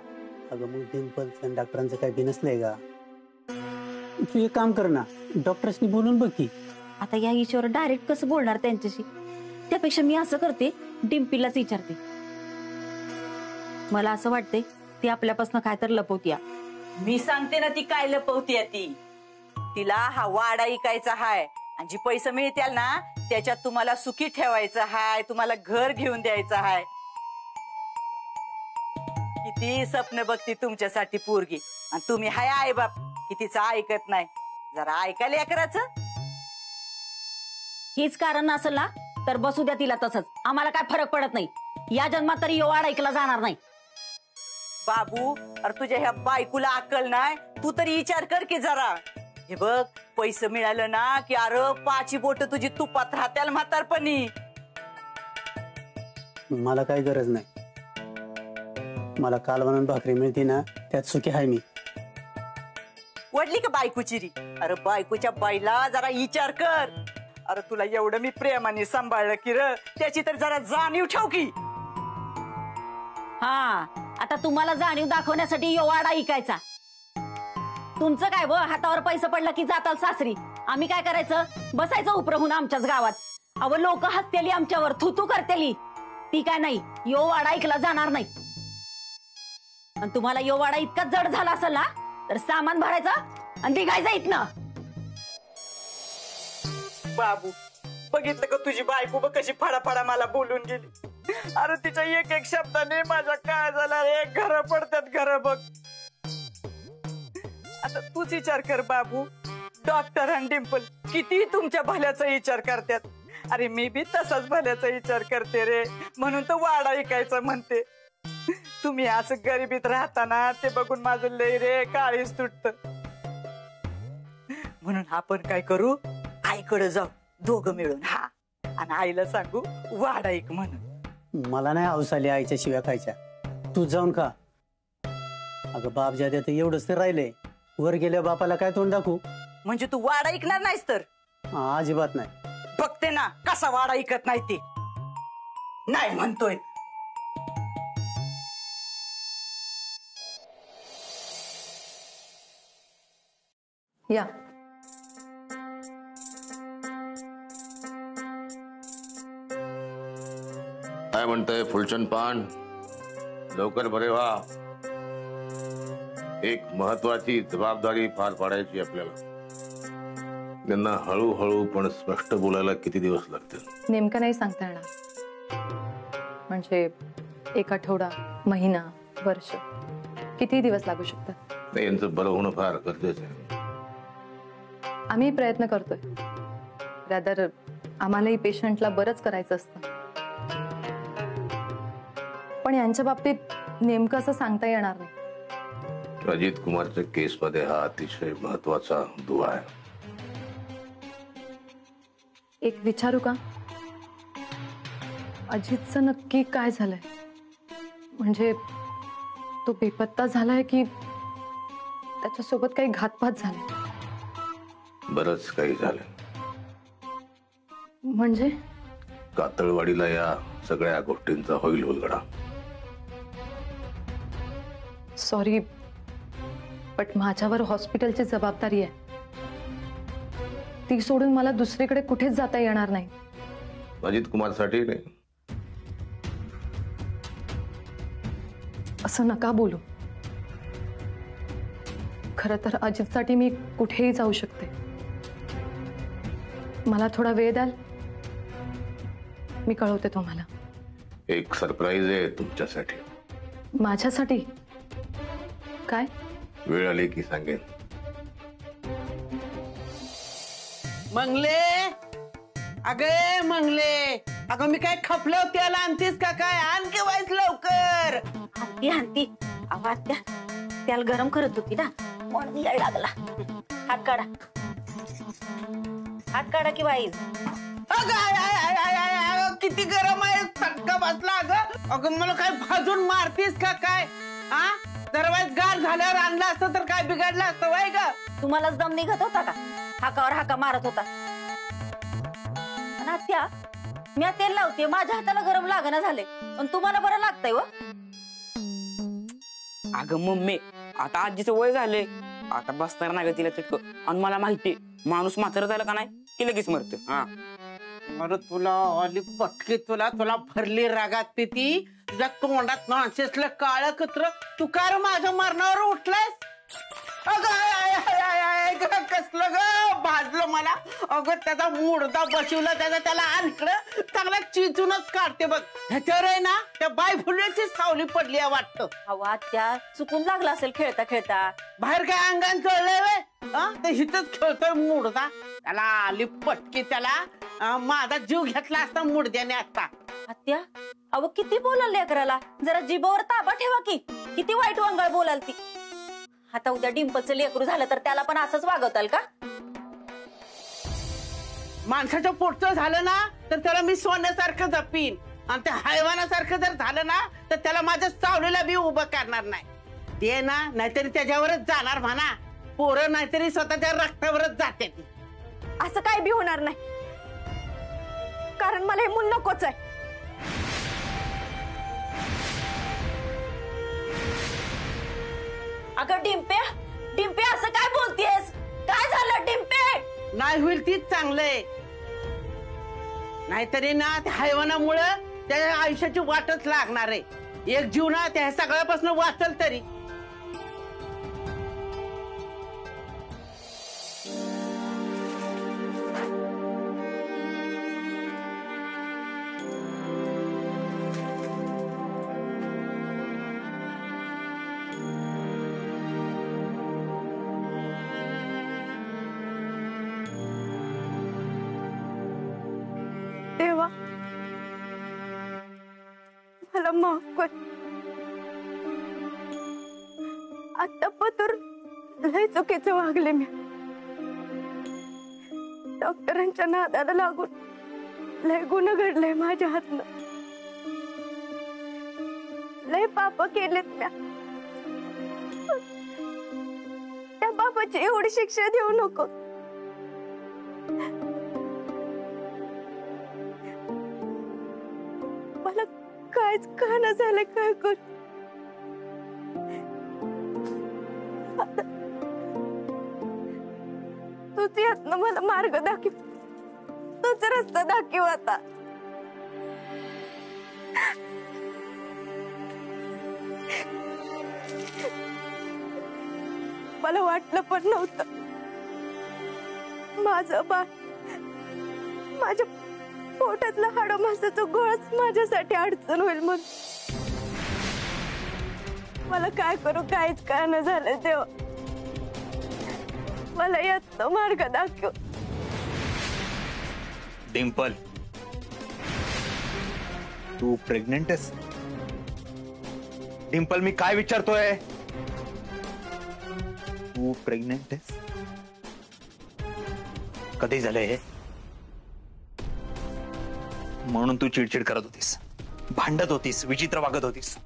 अगं मग डिंपलचं डॉक्टरांचं काय बिनसलंय का? तू एक काम कर ना, डॉक्टरशी बोलून बघ की. आता या विषयावर डायरेक्ट कसं बोलणार त्यांच्याशी? त्यापेक्षा मी असं करते, डिंपीलाच विचारते. मला असं वाटतंय ती आपल्यापासून काय तर लपवतीया. मी सांगते ना ती काय लपवतीये ती. तिला हा वाडा इकायचा हाय आणि जी पैसे मिळतील ना त्याच्यात तुम्हाला सुखी ठेवायचं हाय, तुम्हाला घर घेऊन द्यायचं हाय. किती स्वप्न बघती तुमच्यासाठी पोरगी आणि तुम्ही हाय आई बाप की तिचं ऐकत नाही. जरा ऐकायला करायचं. हेच कारण असेल ना तर बसू द्या तिला तसंच. आम्हाला काय फरक पडत नाही. या जन्मात तरी यो वाडा ऐकला जाणार नाही. बाबू, अरे तुझ्या ह्या बायकोला अक्कल नाही. तू तरी विचार कर की जरा. हे बघ, पैसे मिळालं ना की अरे 5 बोट तुझी तुपात राहत्याल म्हातारपणी. मला काय गरज नाही. मला कालवण भाकरी मिळते ना त्यात सुखी आहे मी. वडली का बायकोची री? अरे बायकोच्या बाईला जरा विचार कर. अरे तुला एवढं मी प्रेमाने सांभाळलं की र त्याची तर जरा जाणीव ठेव की. हा आता तुम्हाला जाणीव दाखवण्यासाठी यो वाडा ऐकायचा. तुमचं काय हातावर पैसा पडला की जाताल सासरी. आम्ही काय करायचं, बसायचं उपरहून आमच्याच गावात. अव लोक हसतेली आमच्यावर, थुतू करतेली. ती काय नाही, यो वाडा ऐकला जाणार नाही. आणि तुम्हाला यो वाडा इतका जड झाला असेल ना, तर सामान भरायचं आणि निघायचं इथनं. बाबू बघितलं का तुझी बायको बघ कशी फडाफडा मला बोलून गेली. अरे तिच्या एक एक शब्दाने माझ्या काय झाला रे, घर पडतात घर बघ. आता तूच विचार कर बाबू, डॉक्टर आणि डिंपल किती तुमच्या भल्याचा विचार करतात. अरे मी बी तसाच भल्याचा विचार करते रे, म्हणून तर वाडा ऐकायचं म्हणते. तुम्ही असं गरिबीत राहताना ते बघून माझं लय रे काळीच तुटत. म्हणून आपण काय करू, आईकडे जाऊ दोघं मिळून. हा, आणि आईला सांगू वाडा ऐक म्हणून. मला नाही हौस आली आईच्या शिव्या खायच्या. तू जाऊन खा. अगं बाप ज्या तर एवढंच तर राहिलंय. वर गेल्या बापाला काय तोंड दाखवू. म्हणजे तू वाडा ऐकणार नाहीस तर? अजिबात नाही. बघते ना कसा वाडा ऐकत नाही ते. नाही म्हणतोय. या काय म्हणतंय फुलचंद पान, लवकर बरे व्हा. एक महत्वाची जबाबदारी पार पाडायची आपल्याला. त्यांना हळूहळू पण स्पष्ट बोलायला किती दिवस लागतील? नेमकं नाही सांगता येणार. म्हणजे एक आठवडा, महिना, वर्ष, किती दिवस लागू शकतात. नाही, यांचं बरं होणं फार गरजेचं आहे. आम्ही प्रयत्न करतोय. रादर आम्हालाही पेशंटला बरंच करायचं असतं. पण यांच्या बाबतीत नेमकं असं सांगता येणार नाही. अजित कुमारच्या केसमध्ये हा अतिशय महत्वाचा दुवा आहे. एक विचारू का, अजितचं नक्की काय झालंय? म्हणजे तो बेपत्ता झालाय की त्याच्यासोबत काही घातपात झाला? बरंच काही झालं. म्हणजे कातळवाडीला या सगळ्या गोष्टींचा होईल उलगडा. सॉरी, पण माझ्यावर हॉस्पिटलची जबाबदारी आहे. ती सोडून मला दुसरीकडे कुठेच जाता येणार नाही. अजित कुमारसाठी नाही. असं नका बोलू. खरं तर अजितसाठी मी कुठेही जाऊ शकते. मला थोडा वेळ द्याल? मी कळवते तुम्हाला. एक सरप्राईज आहे तुमच्यासाठी. माझ्यासाठी? काय? वेळ आली की सांगेन. मंगले, अगे मंगले, अगं मी काय खपलं त्याला आणतीस का काय? आण की वाईस लवकर. हाती हाती आवाज द्या. त्याला गरम करत होती ना, म्हणून यायला लागला. हात काढा, हात काढा की वाईज. अगं किती गरम आहे, चटका बसला. अगं मला काय भाजून मारतीस का काय? हा, दरवाज गार झाल्यावर आणलं असतं तर काय बिघडलं असतं वय ग? तुम्हालाच दम निघत होता का? हाकावर हाका मारत होता. त्या मी तेल लावते, माझ्या हाताला गरम लागणं झाले, पण तुम्हाला बरं लागतंय व. अगं मम्मी, आता आजीचं वय झाले, आता बसणार नाही ग तिला चटक. आणि मला माहिती माणूस म्हातारा झाला का नाही की लगेच मरत. हा, अरे तुला आली पटकी, तुला भरली रागात ती. तुझ्या तोंडात नॉनसेन्सला काळ कत्र. तू काय माझ्या मरणावर उठलायस? अगं कसलं ग भाजलं मला. अगं त्याचा मुडदा बसवला, त्याला आणलं चांगला चिचूनच काढते बघ. ह्याच्यावर आहे ना त्या बाय फुल्याची सावली पडली आहे वाटतं. हवा त्या चुकून लागला असेल खेळता खेळता. बाहेर काय अंगान चढलंय वे? ते हिथच खेळतोय मुडदा. त्याला आली पटकी. त्याला माझा जीव घेतला असता मुडद्याने आता. आत्या, अहो किती बोलाल लेकराला, जरा जिभेवर ताबा ठेवा की. किती वाईट वंगाळ बोलाल ती. आता उद्या डिंपलचं लेकरू झालं तर त्याला पण असंच वागवताल का? माणसाच्या पोटचं झालं ना तर त्याला मी सोन्यासारखं जपीन, आणि त्या हैवानासारखं जर झालं ना तर त्याला माझ्या सावलीला बी उभं करणार नाही. ते ना नाहीतरी त्याच्यावरच जाणार म्हणा. पोरं नाहीतरी स्वतःच्या रक्तावरच जाते. असं काय बी होणार नाही, कारण मला हे मूल नकोच आहे. अगं डिंपे, डिंपे असं काय बोलतेस? काय झालं डिंपे? नाही होईल तीच चांगलंय, नाहीतरी ना त्या हैवानामुळं त्या आयुष्याची वाटच लागणार आहे. एक जीव ना त्या सगळ्यापासून वाचल तरी. देवा मला माफ कर. आता पतर लय चुकीचं वागले मी. डॉक्टरांच्या नादाला लागून लय गुन्हा घडलंय माझ्या हातनं. लय पाप केलेत म्या. त्या पापाची एवढी शिक्षा देऊ नको. मला कायच कळना झालं काय कर. तूच यातनं मला मार्ग दाखव. तूच रस्ता दाखव आता. मला वाटलं पण नव्हतं माझं बाळ, माझ्या पोटातला हाडमासाचं गोळच माझ्यासाठी अडचण होईल. मग मला काय करू काहीच कळना झालं. देवा मला यात मार्ग दाखव. डिंपल, तू प्रेग्नेंट आहेस? डिंपल, मी काय विचारतोय? तू प्रेग्नेंट आहेस? कधी झालंय हे? म्हणून तू चिडचिड करत होतीस, भांडत होतीस, विचित्र वागत होतीस.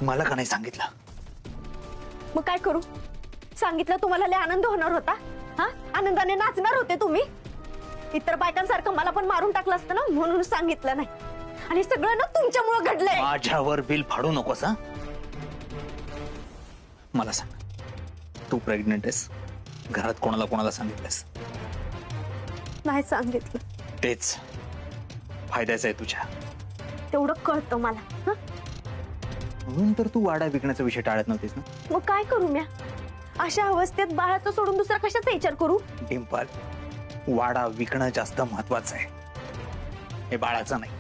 मला का नाही सांगितलं? मग काय करू? सांगितलं तुम्हाला लय आनंद होणार होता. हा, आनंदाने नाचणार होते तुम्ही. इतर बायकांसारखं मला पण मारून टाकलं असतं ना, म्हणून सांगितलं नाही. आणि सगळं ना तुमच्यामुळे घडलंय. माझ्यावर बिल फाडू नकोस. हा, मला सांग, तू प्रेग्नेंट आहेस? घरात कोणाला सांगितलंस? नाही सांगितलं. तेच फायद्याचं आहे तुझ्या. तेवढं कळतं मला. हं? म्हणून तर तू वाडा विकण्याचा विषय टाळत नव्हतीस ना. मग काय करू म्या? अशा अवस्थेत बाळाचं सोडून दुसरा कशाचा विचार करू? डिंपल, वाडा विकणं जास्त महत्वाचं आहे, हे बाळाचं नाही.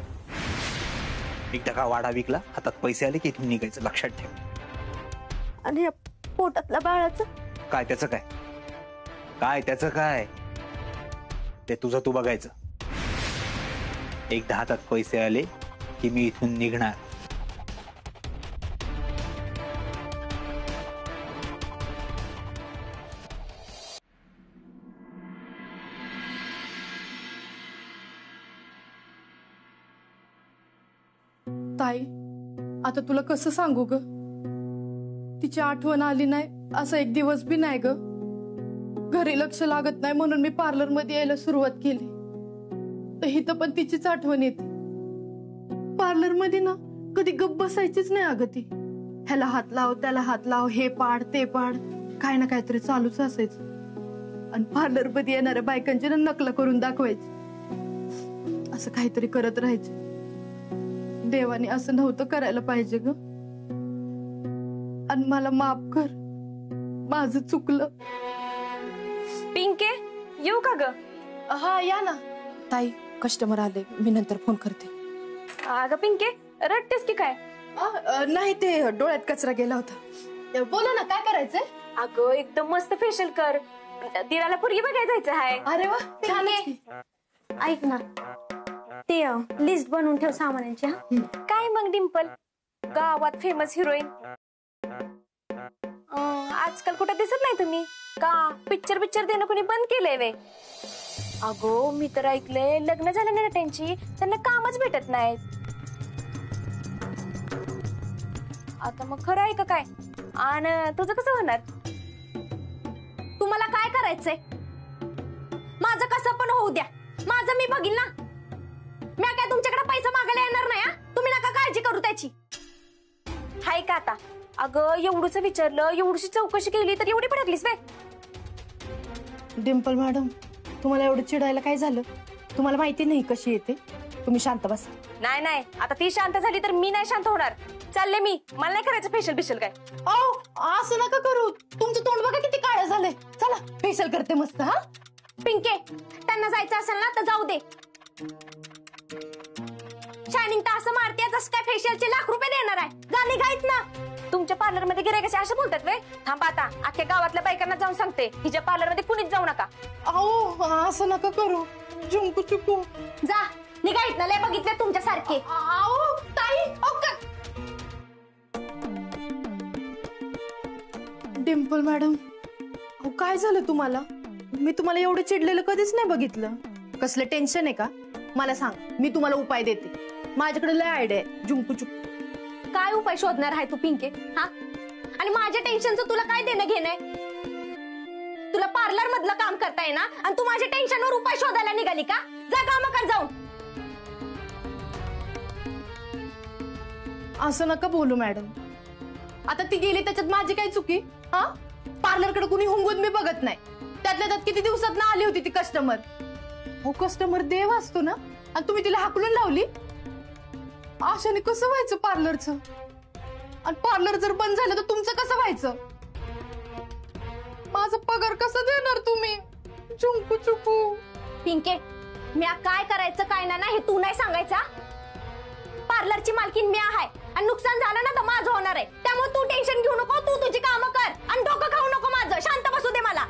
एकदा का वाडा विकला, हातात पैसे आले की इथून निघायचं, लक्षात ठेव. आणि पोटातल्या बाळाचं काय? त्याचं काय? काय त्याचं काय? ते तुझं तू बघायचं. एकदा हातात पैसे आले की मी इथून निघणार. ताई, आता तुला कसं सांगू ग? तिची आठवण आली नाही असं एक दिवस बी नाही ग. घरी लक्ष लागत नाही म्हणून मी पार्लर मध्ये यायला सुरुवात केली, तर इथं पण तिचीच आठवण येते. पार्लर मध्ये ना कधी गप्प बसायचीच नाही अगं ती. ह्याला हात लाव, त्याला हात लाव, हे पाड ते पाड, काय ना काहीतरी चालूच असायचं. आणि पार्लर मध्ये येणाऱ्या बायकांची ना नकला करून दाखवायची. असं काहीतरी करत राहायचं. देवाने असं नव्हतं करायला पाहिजे ग. आणि मला माफ कर, माझं चुकलं. पिंके, येऊ का ग? हा, या ना. ताई, कस्टमर आले, मी नंतर फोन करते. अगं पिंके, रडतेस की काय? नाही, ते डोळ्यात कचरा गेला होता. बोला ना, काय करायचंय? अगं एकदम मस्त फेशियल कर. दिराला पोरगी बघायला जायचं आहे. अरे वा, छान आहे. ऐक ना, ते लिस्ट बनवून ठेव सामानांची. काय मग डिंपल, गावात फेमस हिरोईन आजकाल कुठे दिसत नाही तुम्ही का? पिक्चर देणं कोणी बंद केलंय वे? अगो, मी तर ऐकलंय लग्न झालं नाही ना त्यांची, त्यांना कामच भेटत नाहीत. आता मग खरं आहे का काय? आणि तुझं कसं होणार? तुम्हाला काय करायचंय? माझं कसं पण होऊ द्या, माझं मी बघील ना. मी काय तुमच्याकडे पैसा मागायला येणार नाही. तुम्ही नका काळजी करू त्याची. हाय का आता अगं एवढूच विचारलं, एवढीशी चौकशी केली तर एवढी भडकलीस वे? डिंपल मॅडम, तुम्हाला एवढं चिडायला काय झालं? तुम्हाला माहिती नाही कशी येते. तुम्ही शांत बस. नाही नाही, आता ती शांत झाली तर मी नाही शांत होणार. चालले मी, मला नाही करायचं फेशियल बिशल काय. असं नका करू. तुमचं तोंड बघा किती काळं झालंय. चला फेशियल करते मस्त. हा पिंके, त्यांना जायचं असेल ना तर जाऊ दे. शायनिंग तर असं मारते जसं काय फेशियलचे लाख रुपये देणार आहे. जा निघायत ना. तुमच्या पार्लर मध्ये गिरायक कसे असे बोलतात वे? थांबा आता, अख्ख्या गावातल्या बायकांना जाऊन सांगते हिच्या पार्लर मध्ये कुणीच जाऊ नका. अहो असं नका करू. जुंकू चुकू. जा निघायत ना, लय बघितले तुमच्यासारखे. आओ ताई, डिंपल मॅडम, काय झालं तुम्हाला? मी तुम्हाला एवढं चिडलेलं कधीच नाही बघितलं. कसलं टेन्शन आहे का? मला सांग, मी तुम्हाला उपाय देते. माझ्याकडे लय आयडिया आहे. जुंकू चुकू. काय उपाय शोधणार आहे तू पिंके? हा, आणि माझ्या टेन्शनचं तुला काय देणं घेणं? तुला पार्लर मधलं काम करता येईना आणि तू माझ्या टेन्शनवर उपाय शोधायला निघाली का? जा कामाकडे जाऊन. असं नका बोलू मॅडम. आता ती गेली त्याच्यात माझी काय चुकी? हा, पार्लरकडे कुणी हुंगून मी बघत नाही. त्यातल्या त्यात किती दिवसात ना आली होती ती कस्टमर. हो, कस्टमर देव असतो ना, आणि तुम्ही तिला हाकलून लावली. आशाने कसं व्हायचं पार्लरचं? आणि पार्लर जर बंद झालं तर तुमचं कसं व्हायचं? माझा पगार कसा देणार तुम्ही? चुंकू चुकू. पिंके, मी काय करायचं काय ना हे तू नाही सांगायचा. पार्लरची मालकीन मी आहे आणि नुकसान झालं ना तर माझं होणार आहे. त्यामुळे तू टेन्शन घेऊ नको. तू तुझी कामं कर आणि डोकं खाऊ नको माझं. शांत बसू दे मला.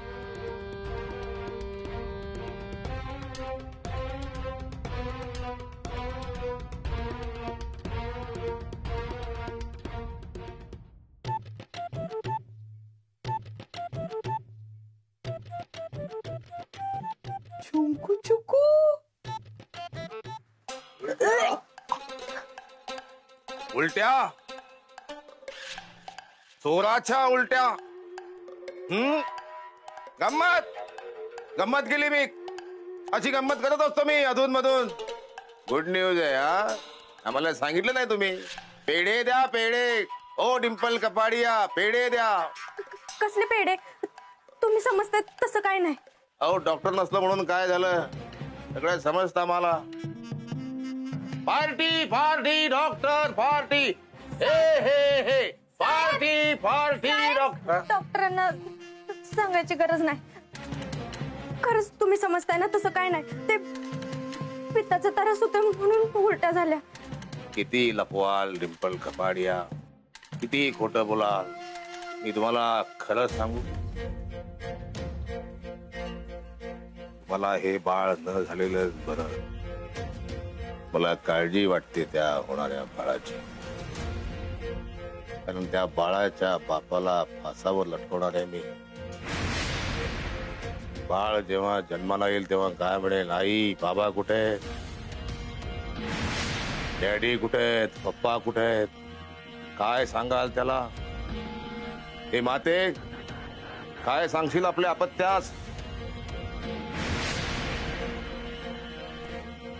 चुंकू चुकू. उलट्या, चोराच्या उलट्या. गंमत गंमत केली मी. अशी गंमत करत असतो मी अधून मधून. गुड न्यूज आहे हा. आम्हाला सांगितलं नाही तुम्ही. पेढे द्या पेढे. ओ डिंपल कपाडिया, पेढे द्या. कसले पेढे? तुम्ही समजताय तसं काय नाही. अहो डॉक्टर नसलं म्हणून काय झालं? सगळं समजतं मला. Party party doctor party. हे हे हे पार्टी पार्टी डॉक्टर. डॉक्टरांना सांगायची गरज नाही. खरंच तुम्ही समजताय ना तसं काय नाही. ते पित्ताचा त्रास होता म्हणून उलट्या झाल्या. किती लपवाल डिंपल कपाडिया, किती खोटं बोलाल. मी तुम्हाला खरं सांगू, मला हे बाळ न झालेलं बरं. मला काळजी वाटते त्या होणाऱ्या बाळाची. कारण त्या बाळाच्या बापाला फासावर लटकवणार आहे मी. बाळ जेव्हा जन्माला येईल तेव्हा काय म्हणेल, आई बाबा कुठे आहेत, डॅडी कुठे आहेत, पप्पा कुठे आहेत, काय सांगाल त्याला? हे माते, काय सांगशील आपल्या अपत्यास?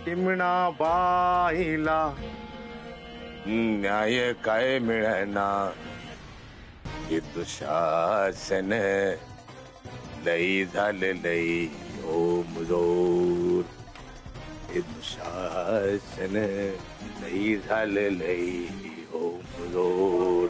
चिमणा बाईला न्याय काय मिळेना. हे दुशासन लई झाले लई ओमजोर. हे दुशासन लई झाले लई ओमजोर.